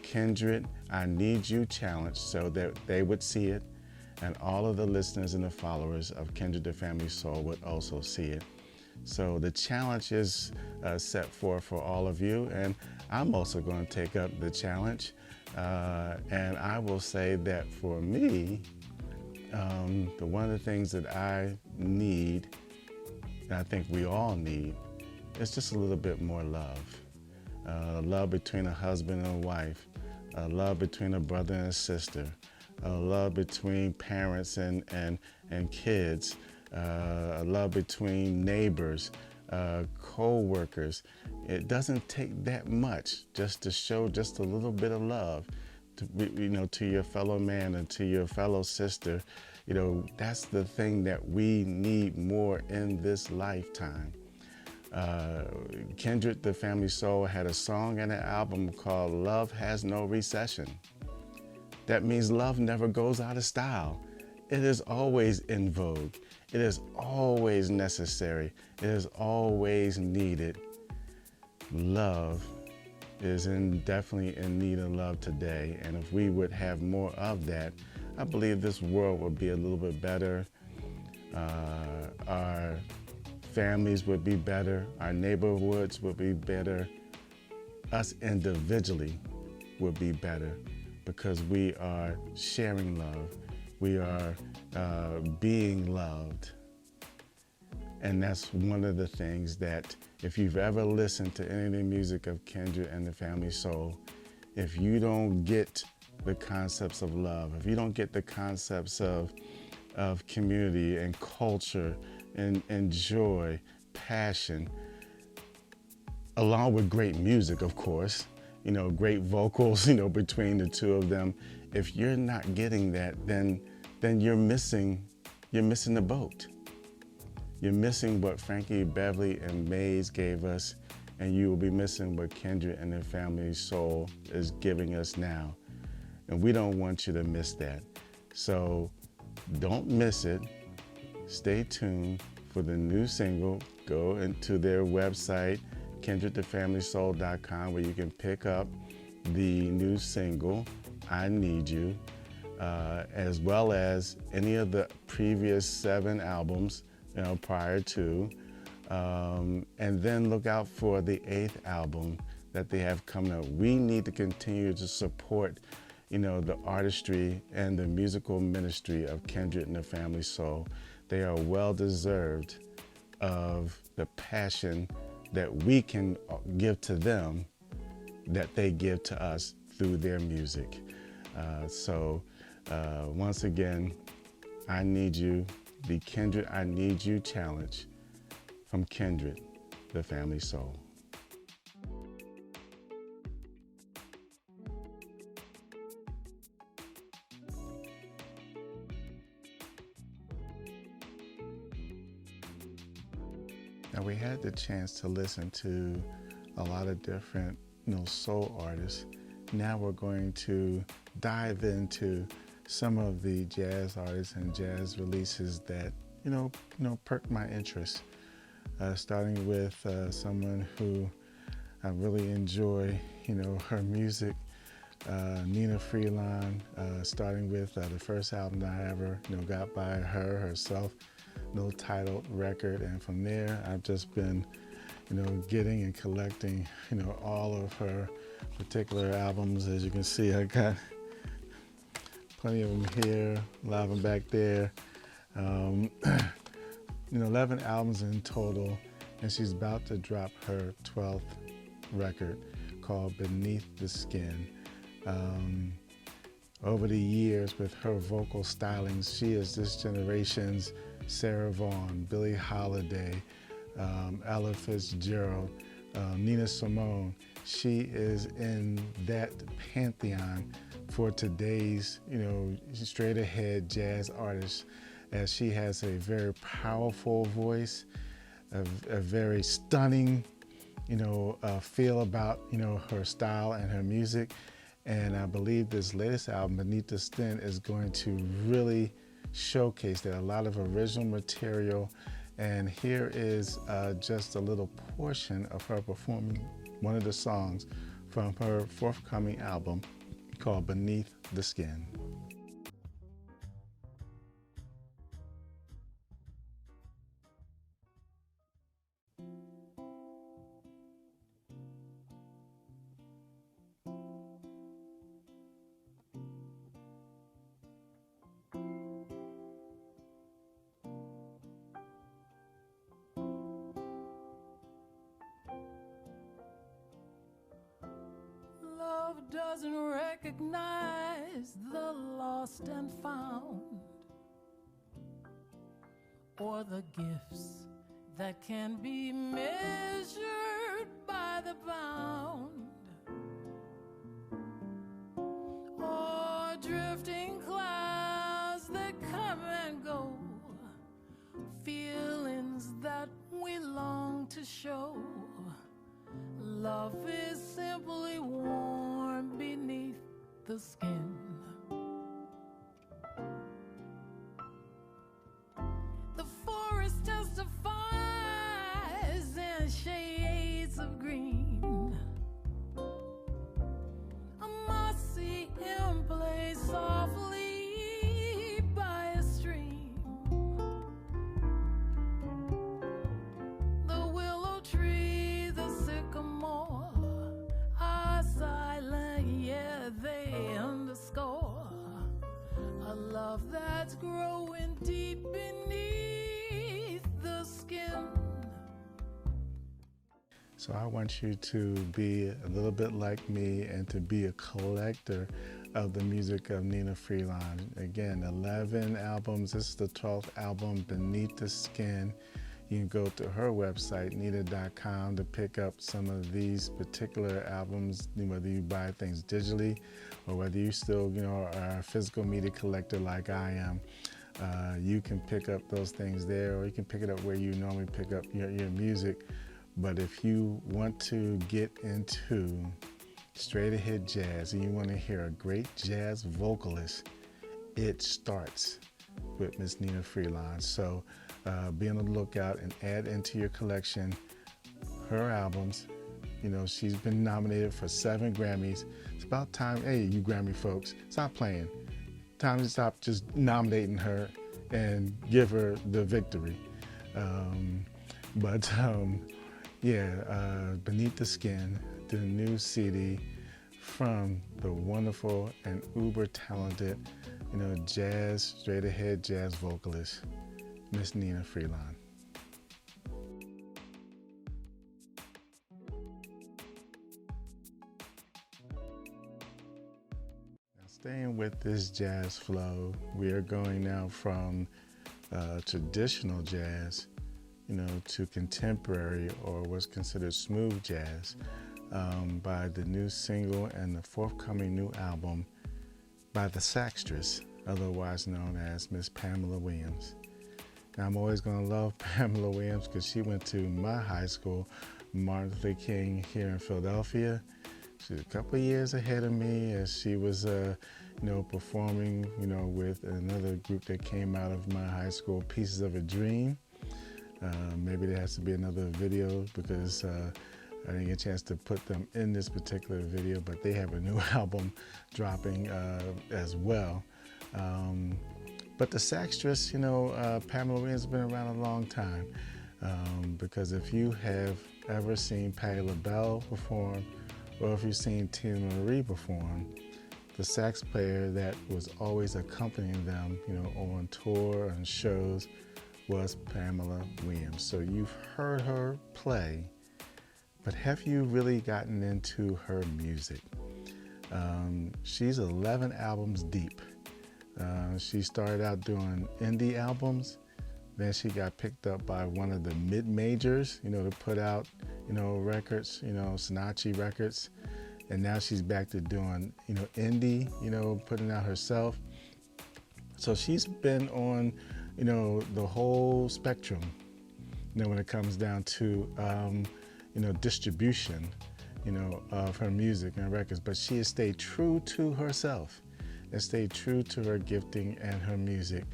Kindred I Need You Challenge so that they would see it, and all of the listeners and the followers of Kindred the Family Soul would also see it. So the challenge is set forth for all of you, and I'm also going to take up the challenge. And I will say that for me, one of the things that I need, and I think we all need, is just a little bit more love. Love between a husband and a wife, love between a brother and a sister, love between parents and kids, love between neighbors, co-workers. It doesn't take that much just to show just a little bit of love to your fellow man and to your fellow sister. That's the thing that we need more in this lifetime. Kindred the Family Soul had a song and an album called Love Has No Recession. That means love never goes out of style. It is always in vogue. It is always necessary. It is always needed. Love is definitely in need of love today. And if we would have more of that, I believe this world would be a little bit better. Our families would be better. Our neighborhoods would be better. Us individually would be better because we are sharing love. We are being loved. And that's one of the things that, if you've ever listened to any of the music of Kindred and the Family Soul, if you don't get the concepts of love, if you don't get the concepts of community and culture and joy, passion, along with great music, of course, great vocals, between the two of them, if you're not getting that, then you're missing the boat. You're missing what Frankie Beverly and Maze gave us and you will be missing what Kindred and their family soul is giving us now. And we don't want you to miss that. So don't miss it. Stay tuned for the new single. Go into their website, kindredthefamilysoul.com, where you can pick up the new single, I Need You, as well as any of the previous 7 albums, prior to. And then look out for the 8th album that they have coming up. We need to continue to support, the artistry and the musical ministry of Kindred and the Family Soul. They are well deserved of the passion that we can give to them, that they give to us through their music. So once again, I Need You, the Kindred I Need You challenge from Kindred, the Family Soul. Now, we had the chance to listen to a lot of different, soul artists. Now we're going to dive into some of the jazz artists and jazz releases that, perked my interest. Starting with someone who I really enjoy, her music, Nnenna Freelon, starting with the first album that I ever, got by herself, no titled record, and from there I've just been, getting and collecting, all of her particular albums. As you can see, I got plenty of them here, a lot of them back there. 11 albums in total, and she's about to drop her 12th record called Beneath the Skin. Over the years, with her vocal stylings, she is this generation's Sarah Vaughan, Billie Holiday, Ella Fitzgerald, Nina Simone. She is in that pantheon for today's, straight ahead jazz artists, as she has a very powerful voice, a very stunning, feel about, her style and her music. And I believe this latest album, Beneath the Skin, is going to really showcase that, a lot of original material. And here is just a little portion of her performing one of the songs from her forthcoming album called Beneath the Skin. Doesn't recognize the lost and found, or the gifts that can be measured by the pound, or drifting clouds that come and go, feelings that we long to show. Love is simply warm beneath the skin. The forest testifies in shades of green. I must see him play softly by a stream. The willow tree, the sycamore are silent, yeah, they underscore a love that's growing deep beneath the skin. So I want you to be a little bit like me and to be a collector of the music of Nnenna Freelon. Again, 11 albums. This is the 12th album, Beneath the Skin. You can go to her website, nnenna.com, to pick up some of these particular albums, whether you buy things digitally or whether you still, are a physical media collector like I am. You can pick up those things there, or you can pick it up where you normally pick up your music. But if you want to get into straight ahead jazz and you want to hear a great jazz vocalist, it starts with Miss Nnenna Freelon. So be on the lookout and add into your collection her albums. You know, she's been nominated for 7 Grammys. It's about time, hey, you Grammy folks, stop playing. Time to stop just nominating her and give her the victory. Beneath the Skin, the new CD from the wonderful and uber talented, you know, jazz, straight ahead jazz vocalist, Miss Nnenna Freelon. Now, staying with this jazz flow, we are going now from traditional jazz, you know, to contemporary or what's considered smooth jazz by the new single and the forthcoming new album by the saxtress, otherwise known as Miss Pamela Williams. Now, I'm always going to love Pamela Williams because she went to my high school, Martin Luther King, here in Philadelphia. She's a couple of years ahead of me as she was, performing, with another group that came out of my high school, Pieces of a Dream. Maybe there has to be another video because I didn't get a chance to put them in this particular video, but they have a new album dropping as well. But the saxtress, Pamela Williams has been around a long time because if you have ever seen Patti LaBelle perform or if you've seen Tina Marie perform, the sax player that was always accompanying them, on tour and shows was Pamela Williams. So you've heard her play, but have you really gotten into her music? She's 11 albums deep. She started out doing indie albums. Then she got picked up by one of the mid-majors, to put out, records, Sinatra records. And now she's back to doing, indie, putting out herself. So she's been on, the whole spectrum, when it comes down to, distribution, of her music and records. But she has stayed true to herself and stayed true to her gifting and her music.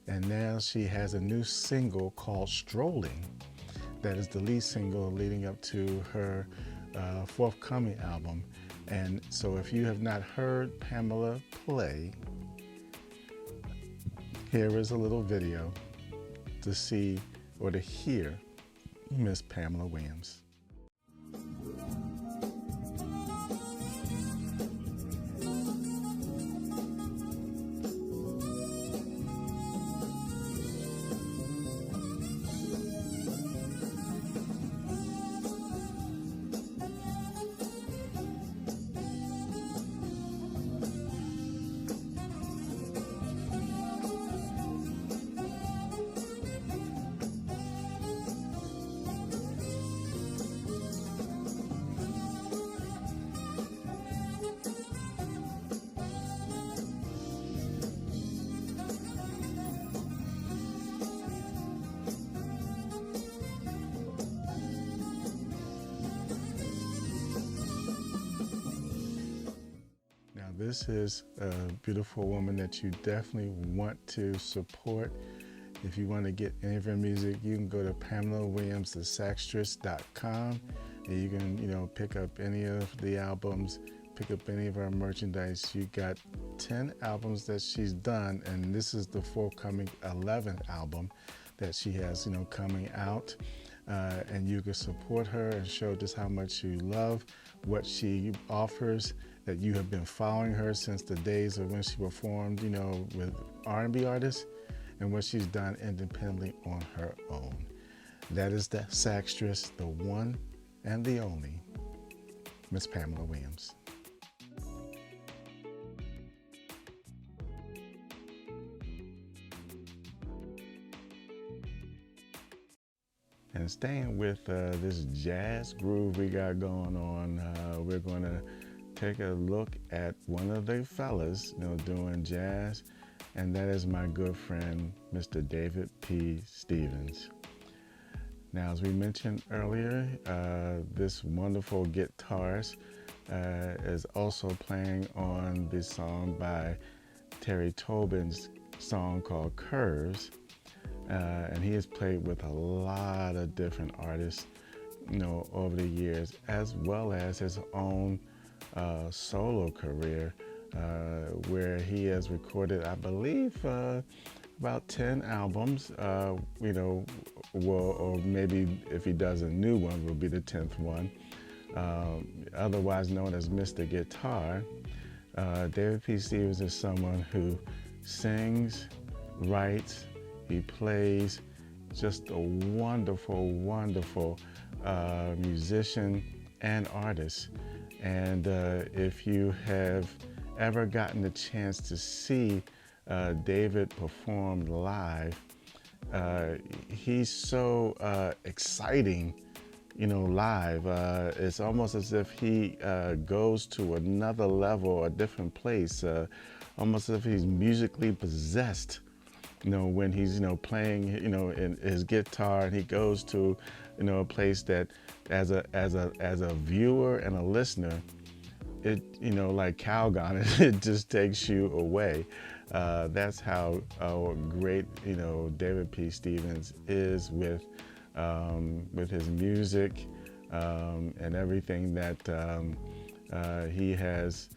And now she has a new single called Strolling. That is the lead single leading up to her forthcoming album. And so if you have not heard Pamela play, here is a little video to see or to hear Miss Pamela Williams. This is a beautiful woman that you definitely want to support. If you want to get any of her music, you can go to PamelaWilliamsTheSaxtress.com and you can, pick up any of the albums, pick up any of her merchandise. You got 10 albums that she's done, and this is the forthcoming 11th album that she has, coming out. And you can support her and show just how much you love what she offers, that you have been following her since the days of when she performed, with R&B artists, and what she's done independently on her own. That is the saxtress, the one and the only, Miss Pamela Williams. And staying with this jazz groove we got going on, we're going to take a look at one of the fellas, doing jazz, and that is my good friend, Mr. David P. Stevens. Now, as we mentioned earlier, this wonderful guitarist is also playing on the song by Teri Tobin's song called Curves. And he has played with a lot of different artists, over the years, as well as his own solo career, where he has recorded, I believe, about 10 albums, or maybe if he does a new one, will be the 10th one. Otherwise known as Mr. Guitar, David P. Stevens is someone who sings, writes, he plays, just a wonderful, wonderful musician and artist. And if you have ever gotten the chance to see David perform live, he's so exciting, live. It's almost as if he goes to another level, a different place, almost as if he's musically possessed. When he's, playing, in his guitar, and he goes to, a place that as a viewer and a listener, it, like Calgon, it just takes you away. That's how great, David P. Stevens is with his music and everything that he has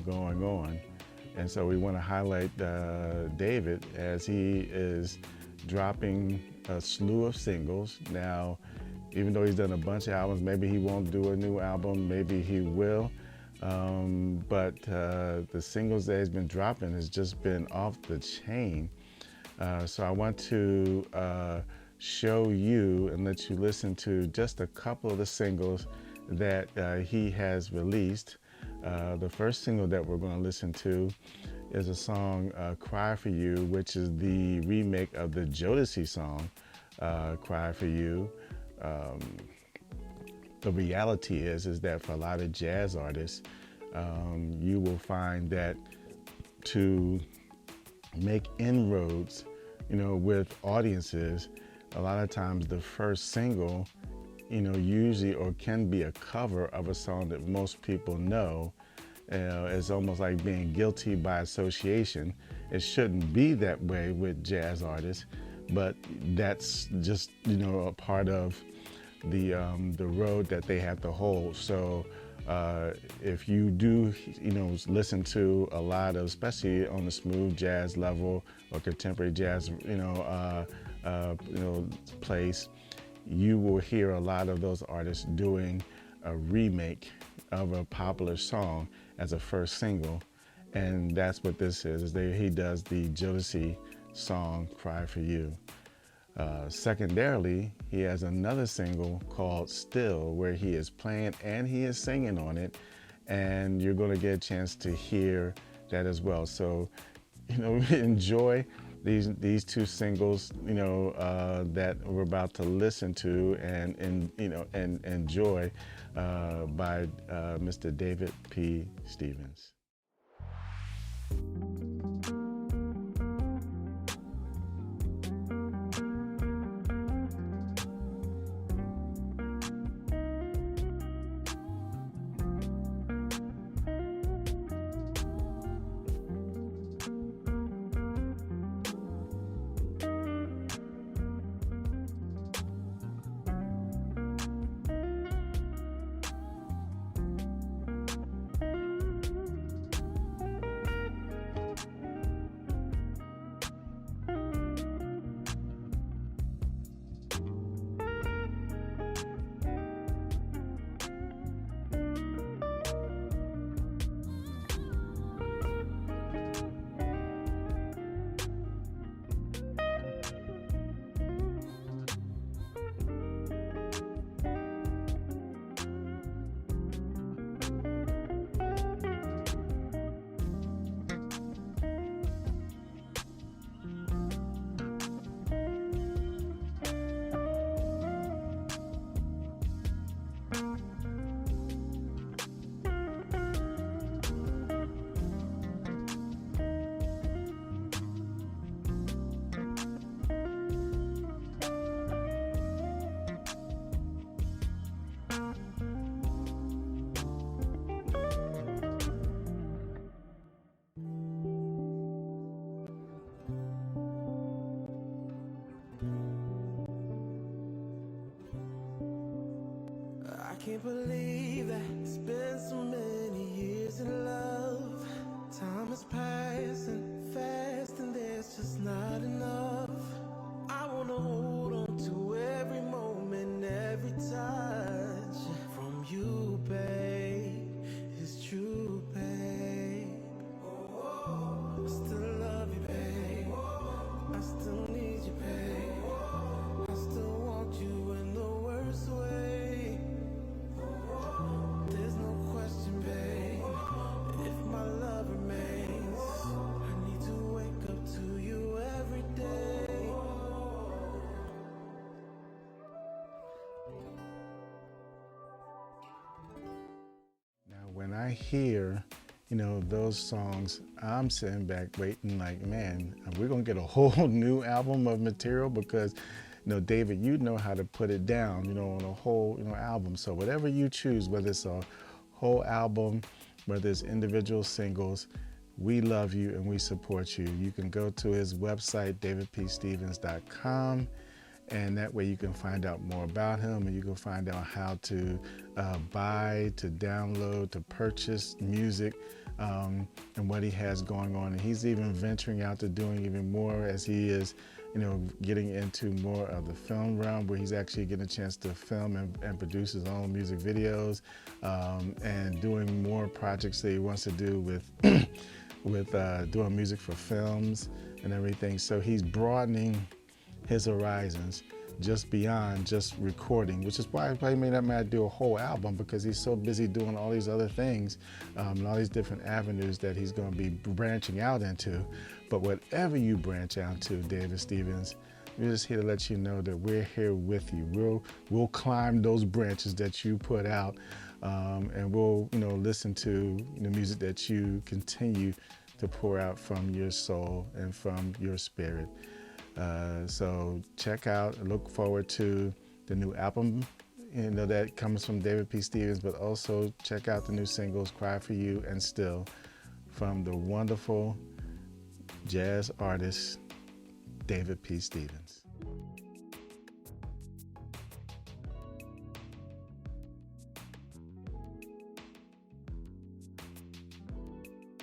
going on. And so we want to highlight David as he is dropping a slew of singles. Now, even though he's done a bunch of albums, maybe he won't do a new album, maybe he will. But the singles that he's been dropping has just been off the chain. So I want to show you and let you listen to just a couple of the singles that he has released. The first single that we're going to listen to is a song, Cry For You, which is the remake of the Jodeci song, Cry For You. The reality is that for a lot of jazz artists, you will find that to make inroads, with audiences, a lot of times the first single, usually or can be a cover of a song that most people know. It's almost like being guilty by association. It shouldn't be that way with jazz artists, but that's just, a part of the road that they have to hold. So if you do, listen to a lot of, especially on the smooth jazz level or contemporary jazz, place, you will hear a lot of those artists doing a remake of a popular song as a first single, and that's what this is. He does the Jodeci song Cry For You. Secondarily, he has another single called Still, where he is playing and he is singing on it, and you're going to get a chance to hear that as well. So, enjoy these two singles, that we're about to listen to and enjoy by Mr. David P. Stevens. can't believe that it's been so many years in love. Time is passing fast and there's just not enough. I wanna hold on to every moment, every touch from you, babe. It's true, babe. I still love you, babe. I still need you, babe. I still want you in the worst way. There's no question, babe. If my love remains, I need to wake up to you every day. Now, when I hear, those songs, I'm sitting back waiting like, man, we're gonna get a whole new album of material because, David, you know how to put it down, on a whole, album. So whatever you choose, whether it's a whole album, whether it's individual singles, we love you and we support you. You can go to his website, davidpstevens.com, and that way you can find out more about him and you can find out how to buy, to download, to purchase music, and what he has going on. And he's even venturing out to doing even more as he is, getting into more of the film realm where he's actually getting a chance to film and produce his own music videos, and doing more projects that he wants to do with doing music for films and everything. So he's broadening his horizons just beyond just recording, which is why he may not do a whole album, because he's so busy doing all these other things, and all these different avenues that he's going to be branching out into. But whatever you branch out to, David Stevens, we're just here to let you know that we're here with you. We'll climb those branches that you put out, and we'll listen to the music that you continue to pour out from your soul and from your spirit. So check out, look forward to the new album, that comes from David P. Stevens, but also check out the new singles, Cry For You and Still, from the wonderful jazz artist, David P. Stevens.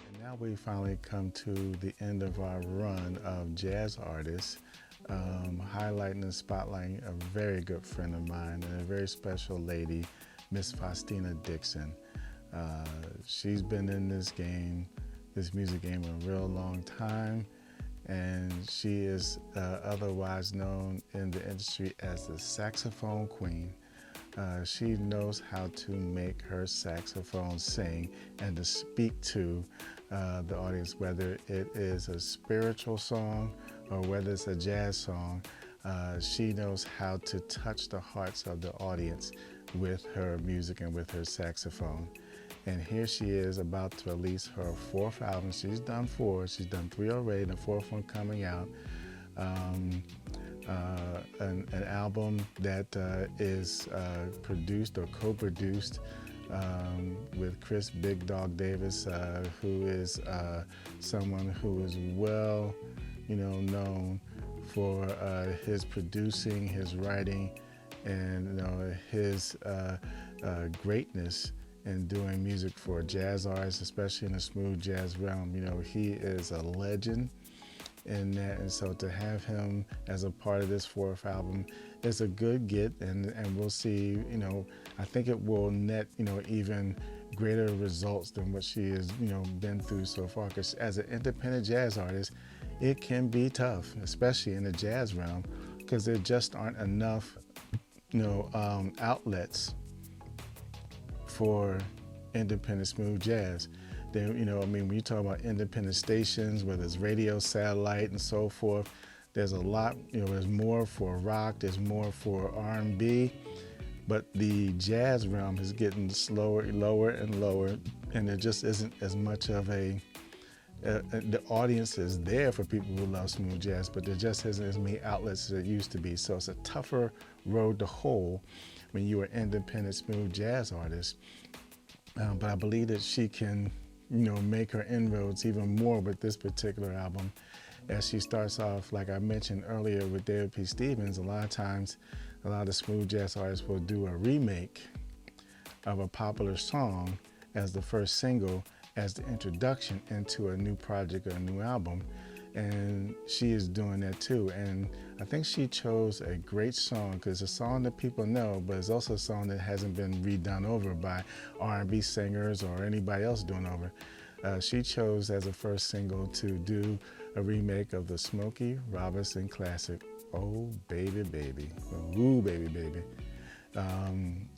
And now we finally come to the end of our run of jazz artists, highlighting and spotlighting a very good friend of mine and a very special lady, Miss Fostina Dixon. She's been in this music game, a real long time, and she is otherwise known in the industry as the saxophone queen. She knows how to make her saxophone sing and to speak to the audience, whether it is a spiritual song or whether it's a jazz song. She knows how to touch the hearts of the audience with her music and with her saxophone. And here she is about to release her fourth album. She's done four. She's done three already, the fourth one coming out. An album that is produced or co-produced with Chris Big Dog Davis, who is someone who is well, known for his producing, his writing, and his greatness in doing music for jazz artists, especially in the smooth jazz realm. He is a legend in that, and so to have him as a part of this fourth album is a good get, and we'll see, I think it will net, even greater results than what she has, been through so far, because as an independent jazz artist, it can be tough, especially in the jazz realm, because there just aren't enough, outlets for independent smooth jazz. When you talk about independent stations, whether it's radio, satellite, and so forth, there's a lot, there's more for rock, there's more for R&B, but the jazz realm is getting lower and lower, and there just isn't as much of the audience is there for people who love smooth jazz, but there just isn't as many outlets as there used to be. So it's a tougher road to hoe when you're an independent smooth jazz artist. But I believe that she can, make her inroads even more with this particular album, as she starts off, like I mentioned earlier with David P. Stevens. A lot of times, a lot of smooth jazz artists will do a remake of a popular song as the first single, as the introduction into a new project or a new album. And she is doing that too. And I think she chose a great song because it's a song that people know, but it's also a song that hasn't been redone over by R&B singers or anybody else doing over. She chose as a first single to do a remake of the Smokey Robinson classic, Oh Baby Baby, Ooh Baby Baby.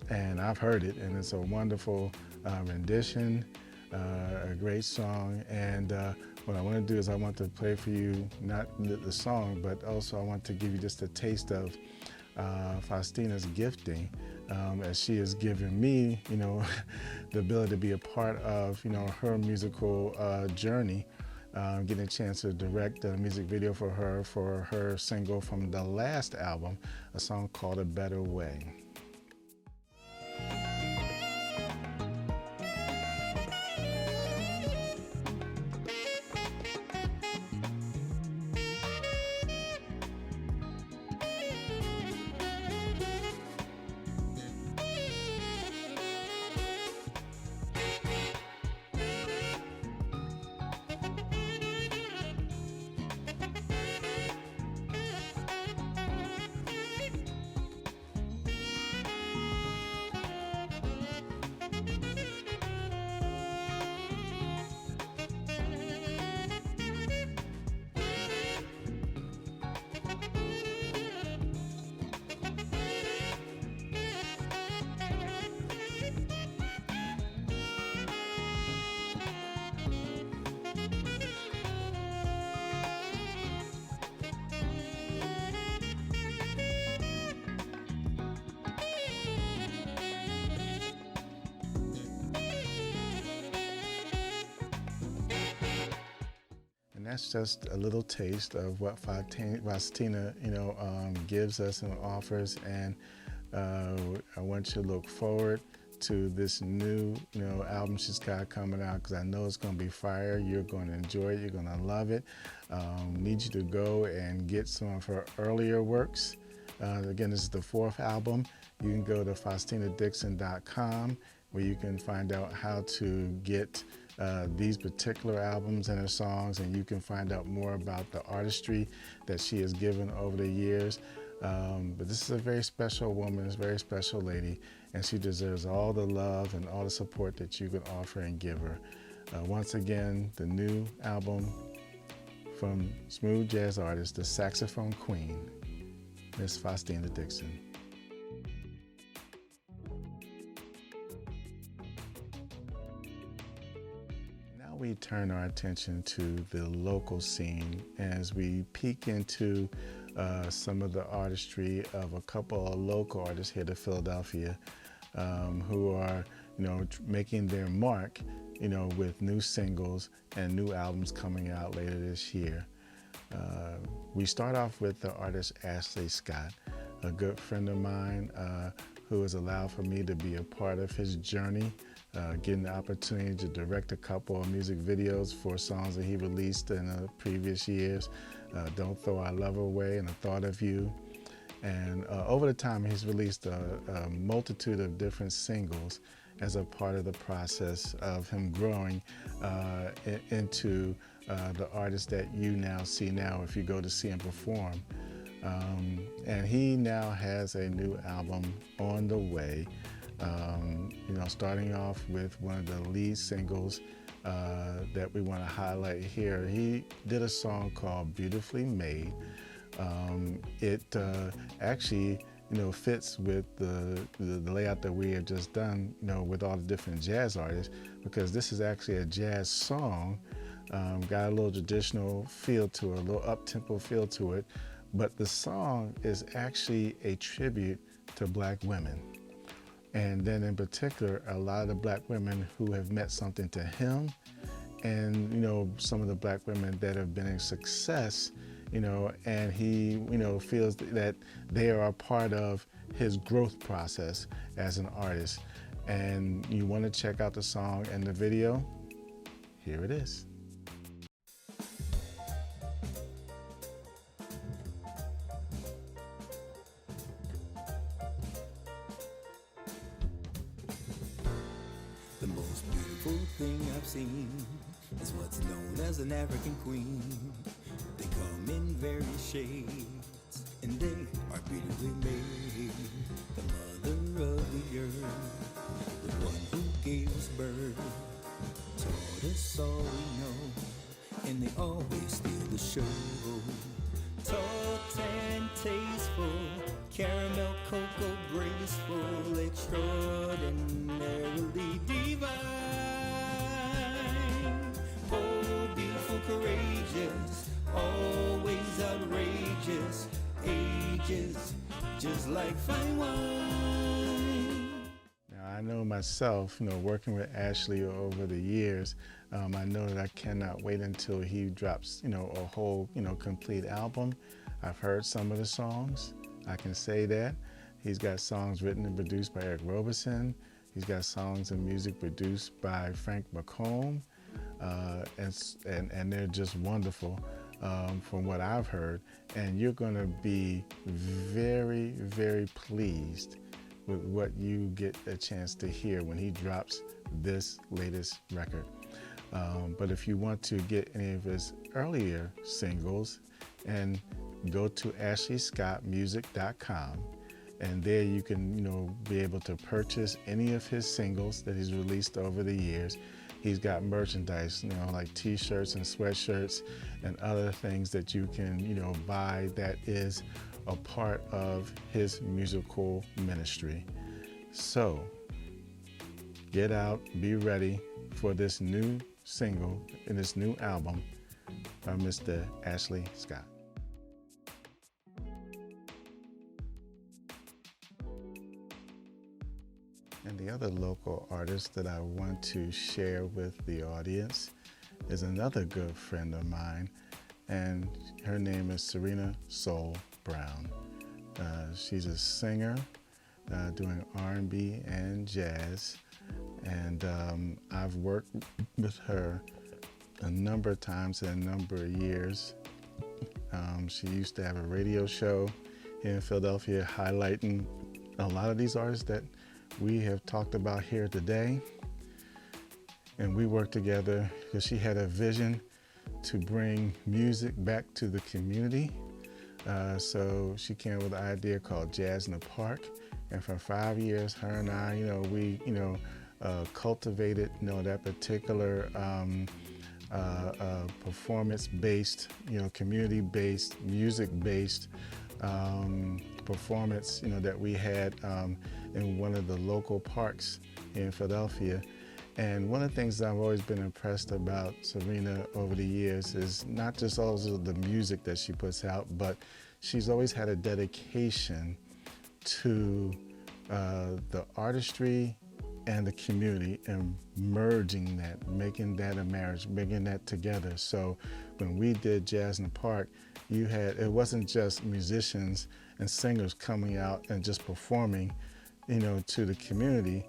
And I've heard it, and it's a wonderful rendition, a great song. And what I want to do is I want to play for you, not the song, but also I want to give you just a taste of Fostina's gifting, as she has given me, the ability to be a part of, her musical journey. Getting a chance to direct a music video for her single from the last album, a song called A Better Way. That's just a little taste of what Fostina, gives us and offers, and I want you to look forward to this new, album she's got coming out, because I know it's going to be fire. You're going to enjoy it. You're going to love it. Need you to go and get some of her earlier works. Again, this is the 4th album. You can go to FostinaDixon.com, where you can find out how to get these particular albums and her songs, and you can find out more about the artistry that she has given over the years. But this is a very special woman, a very special lady, and she deserves all the love and all the support that you can offer and give her. Once again, the new album from smooth jazz artist, the saxophone queen, Miss Fostina Dixon. We turn our attention to the local scene as we peek into some of the artistry of a couple of local artists here to Philadelphia who are, making their mark, with new singles and new albums coming out later this year. We start off with the artist Ashley Scott, a good friend of mine who has allowed for me to be a part of his journey. Getting the opportunity to direct a couple of music videos for songs that he released in the previous years. Don't Throw Our Love Away and A Thought of You. And over the time, he's released a multitude of different singles as a part of the process of him growing into the artist that you now see now if you go to see him perform. And he now has a new album on the way. Starting off with one of the lead singles that we want to highlight here. He did a song called Beautifully Made. It actually, fits with the layout that we have just done, with all the different jazz artists, because this is actually a jazz song. Got a little traditional feel to it, a little up-tempo feel to it, but the song is actually a tribute to Black women. And then in particular, a lot of the Black women who have meant something to him, and some of the Black women that have been a success, and he feels that they are a part of his growth process as an artist. And you want to check out the song and the video? Here it is. beautiful thing I've seen is what's known as an African queen. They come in various shades, and they are beautifully made. The mother of the earth, the one who gave us birth, taught us all we know, and they always steal the show. Tall and tasteful, caramel cocoa graceful, extraordinarily divine. Oh, beautiful, courageous, always outrageous, ages just like fine wine. Now, I know myself, working with Ashley over the years, I know that I cannot wait until he drops, a whole, complete album. I've heard some of the songs. I can say that. He's got songs written and produced by Eric Roberson. He's got songs and music produced by Frank McComb. And they're just wonderful from what I've heard. And you're going to be very, very pleased with what you get a chance to hear when he drops this latest record. But if you want to get any of his earlier singles, and go to ashleyscottmusic.com, and there you can, be able to purchase any of his singles that he's released over the years. He's got merchandise, like t-shirts and sweatshirts and other things that you can, buy that is a part of his musical ministry. So get out, be ready for this new single in this new album by Mr. Ashley Scott. And the other local artist that I want to share with the audience is another good friend of mine, and her name is Serena Sol Brown. She's a singer doing R&B and jazz, and I've worked with her a number of times in a number of years. She used to have a radio show here in Philadelphia highlighting a lot of these artists that we have talked about here today. And we worked together because she had a vision to bring music back to the community. So she came up with an idea called Jazz in the Park. And for 5 years, her and I, we cultivated, that particular performance-based, community-based, music-based performance, that we had in one of the local parks in Philadelphia. And one of the things that I've always been impressed about Serena over the years is not just all of the music that she puts out, but she's always had a dedication to the artistry and the community and merging that, making that a marriage, bringing that together. So when we did Jazz in the Park, it wasn't just musicians and singers coming out and just performing, to the community.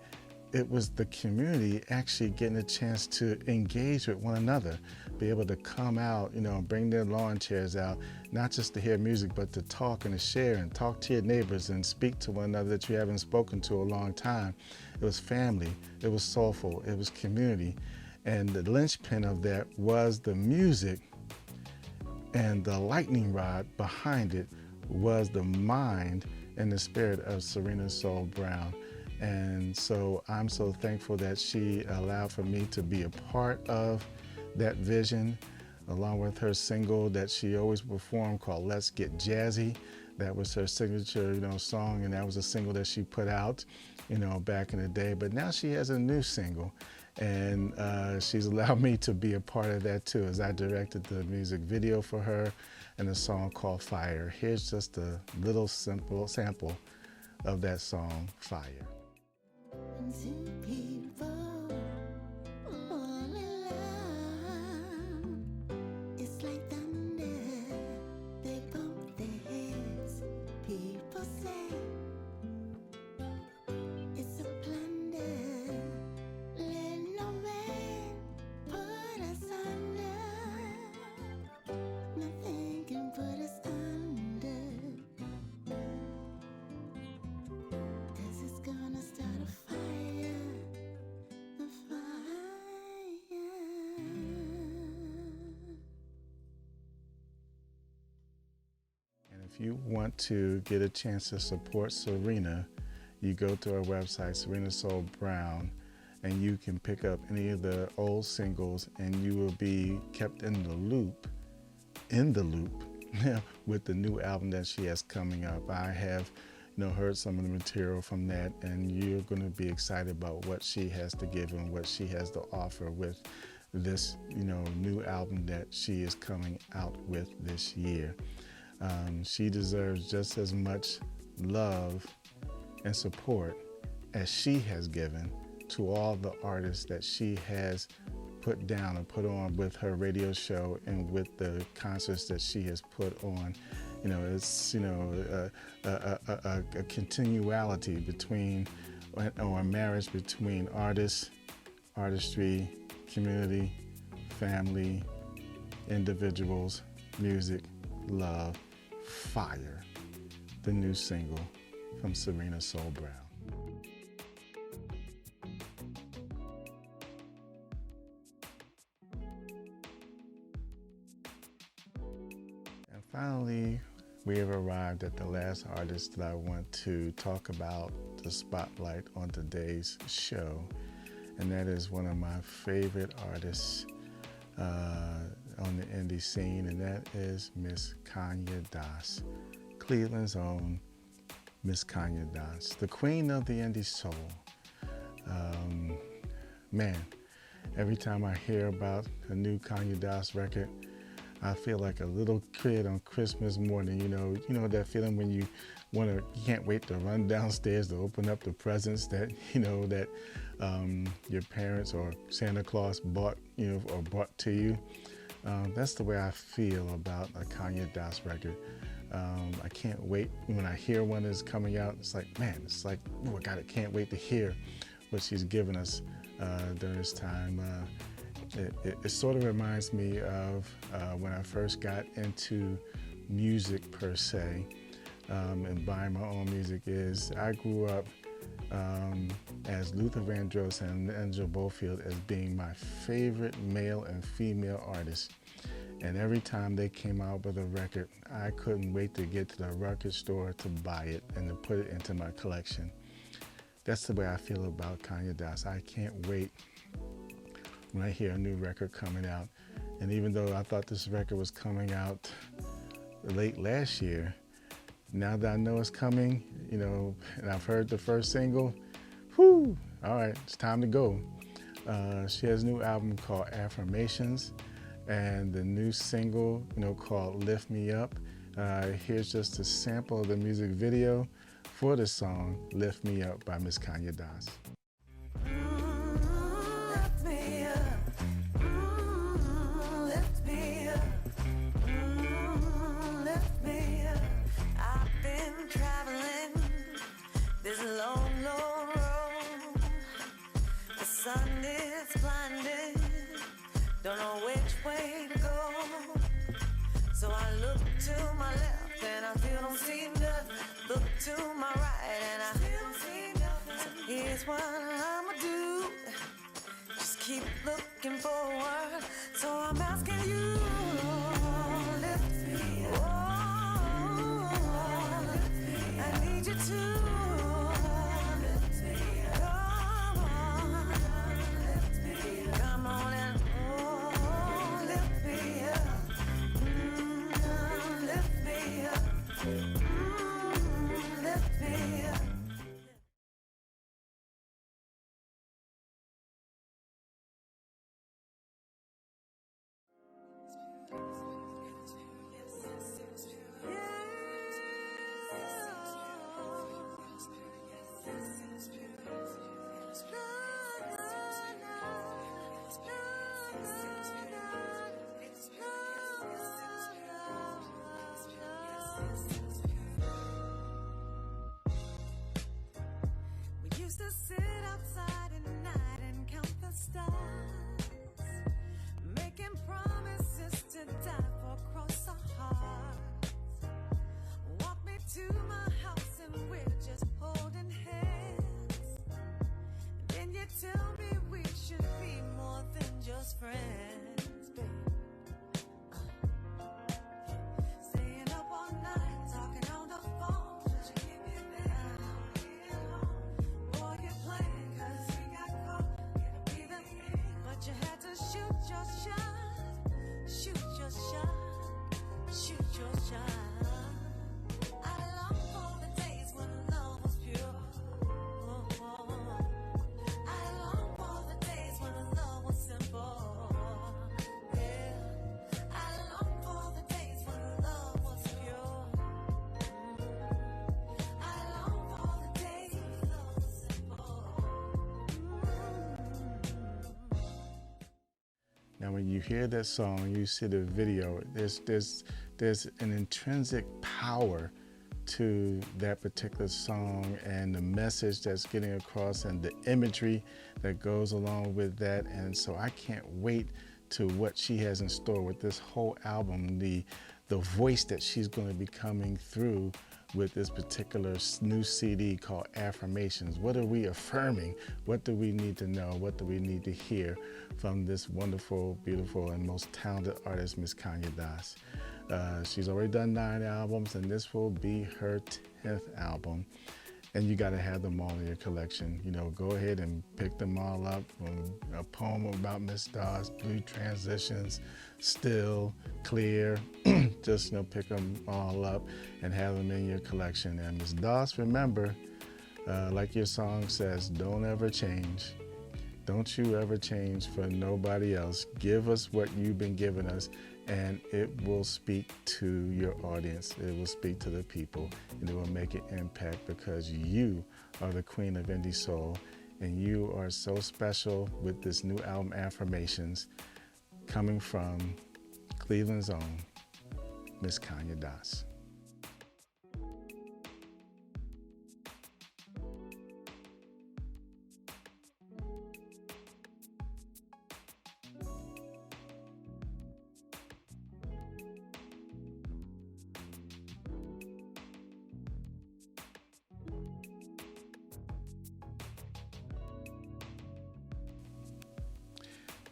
It was the community actually getting a chance to engage with one another, be able to come out, bring their lawn chairs out, not just to hear music, but to talk and to share and talk to your neighbors and speak to one another that you haven't spoken to a long time. It was family, it was soulful, it was community. And the linchpin of that was the music, and the lightning rod behind it was the mind and the spirit of Serena Sol Brown. And so I'm so thankful that she allowed for me to be a part of that vision, along with her single that she always performed called Let's Get Jazzy. That was her signature, song, and that was a single that she put out, back in the day. But now she has a new single, and she's allowed me to be a part of that too, as I directed the music video for her and a song called Fire. Here's just a little simple sample of that song, Fire. Two people all alone. It's like thunder. They bump their heads. People say it's a plunder. Let no man put us under. Nothing can put us under. 'Cause it's gonna start a fire. A fire. if you want to get a chance to support Serena, you go to our website, Serena Sol Brown, and you can pick up any of the old singles, and you will be kept in the loop with the new album that she has coming up. I have heard some of the material from that, and you're going to be excited about what she has to give and what she has to offer with this new album that she is coming out with this year. She deserves just as much love and support as she has given to all the artists that she has put down and put on with her radio show and with the concerts that she has put on. It's a continuality between, or a marriage between artists, artistry, community, family, individuals, music, love, fire. The new single from Serena Sol Brown. And finally, we have arrived at the last artist that I want to talk about the spotlight on today's show, and that is one of my favorite artists on the indie scene, and that is Miss Conya Doss, Cleveland's own Miss Conya Doss, the queen of the indie soul. Man, every time I hear about a new Conya Doss record, I feel like a little kid on Christmas morning. You know that feeling when you can't wait to run downstairs to open up the presents that your parents or Santa Claus bought or brought to you. That's the way I feel about a Conya Doss record. I can't wait when I hear one is coming out. It's like, oh my God, I can't wait to hear what she's given us during this time. It sort of reminds me of when I first got into music per se, and buying my own music. I grew up as Luther Vandross and Angel Bofield as being my favorite male and female artists. And every time they came out with a record, I couldn't wait to get to the record store to buy it and to put it into my collection. That's the way I feel about Conya Doss. I can't wait when I hear a new record coming out. And even though I thought this record was coming out late last year, now that I know it's coming, and I've heard the first single, all right, it's time to go. She has a new album called Affirmations, and the new single, called Lift Me Up. Here's just a sample of the music video for the song Lift Me Up by Miss Conya Doss. Don't know which way to go, so I look to my left and I still don't see nothing. Look to my right and I still don't see nothing. So here's what I'ma do, just keep looking forward. So I'm asking you, lift me up. I need you to. Used to sit outside at night and count the stars, making promises to die for cross our hearts. Walk me to my house and we're just holding hands. And then you tell me we should be more than just friends, babe. Staying up all night talking And when you hear that song, you see the video, there's an intrinsic power to that particular song and the message that's getting across and the imagery that goes along with that. And so I can't wait to what she has in store with this whole album, the voice that she's going to be coming through with this particular new CD called Affirmations. What are we affirming? What do we need to know? What do we need to hear from this wonderful, beautiful, and most talented artist, Miss Conya Doss? She's already done 9 albums, and this will be her 10th album. And you got to have them all in your collection. You know, go ahead and pick them all up. From a poem about Miss Doss, Blue Transitions, Still, Clear. Just, pick them all up and have them in your collection. And Miss Doss, remember, like your song says, don't ever change. Don't you ever change for nobody else. Give us what you've been giving us, and it will speak to your audience. It will speak to the people, and it will make an impact because you are the queen of indie soul, and you are so special with this new album, Affirmations, coming from Cleveland's own Miss Conya Doss.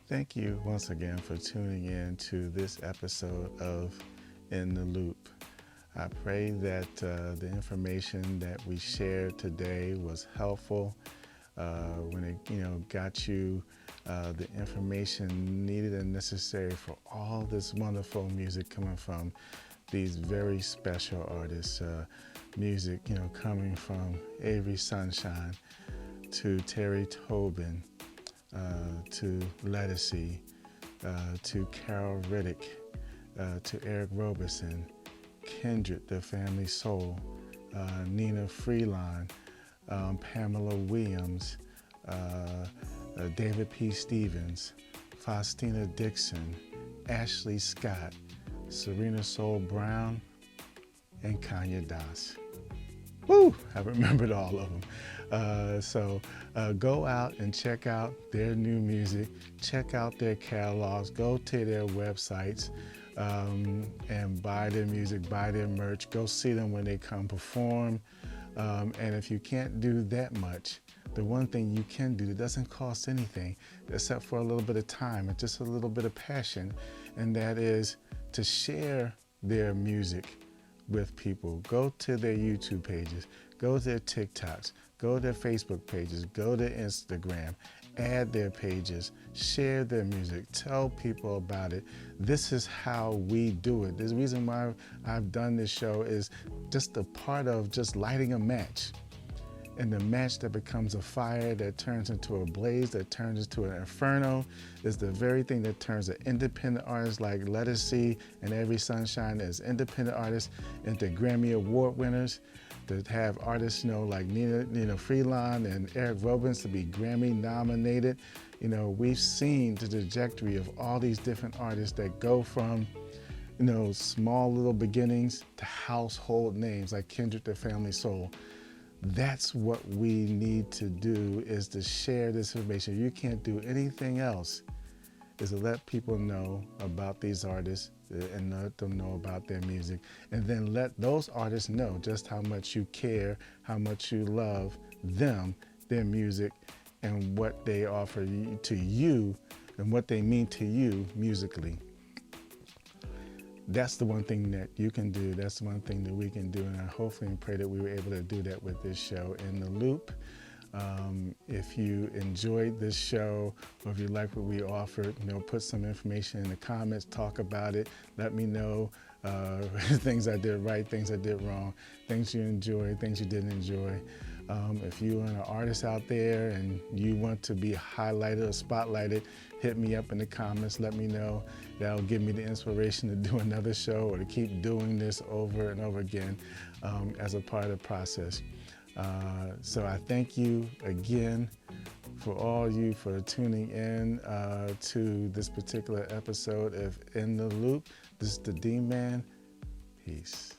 Thank you once again for tuning in to this episode of In the Loop. I pray that the information that we shared today was helpful when it got you the information needed and necessary for all this wonderful music coming from these very special artists. Music, coming from Avery Sunshine to Teri Tobin, to Ledisi, to Riddick, to Eric Roberson, Kindred, the Family Soul, Nnenna Freelon, Pamela Williams, David P. Stevens, Fostina Dixon, Ashley Scott, Serena Sol Brown, and Conya Doss. Woo! I remembered all of them. So go out and check out their new music, check out their catalogs, go to their websites and buy their music, buy their merch, go see them when they come perform. And if you can't do that much, the one thing you can do that doesn't cost anything except for a little bit of time and just a little bit of passion, and that is to share their music with people. Go to their YouTube pages, go to their TikToks, go to their Facebook pages, go to Instagram, add their pages, share their music, tell people about it. This is how we do it. The reason why I've done this show is just a part of just lighting a match. And the match that becomes a fire, that turns into a blaze, that turns into an inferno, is the very thing that turns an independent artist like Ledisi and Avery Sunshine as independent artists into Grammy Award winners, to have artists, like Nnenna Freelon and Eric Roberson to be Grammy nominated. We've seen the trajectory of all these different artists that go from, small little beginnings to household names like Kindred, the Family Soul. That's what we need to do, is to share this information. You can't do anything else, is to let people know about these artists and let them know about their music, and then let those artists know just how much you care, how much you love them, their music, and what they offer to you and what they mean to you musically. That's the one thing that you can do. That's the one thing that we can do. And I hopefully pray that we were able to do that with this show, In the Loop. If you enjoyed this show, or if you like what we offered, put some information in the comments, talk about it. Let me know things I did right, things I did wrong, things you enjoyed, things you didn't enjoy. If you're an artist out there and you want to be highlighted or spotlighted, hit me up in the comments, let me know. That'll give me the inspiration to do another show or to keep doing this over and over again as a part of the process. So I thank you again for all you for tuning in to this particular episode of In the Loop. This is the DMan. Peace.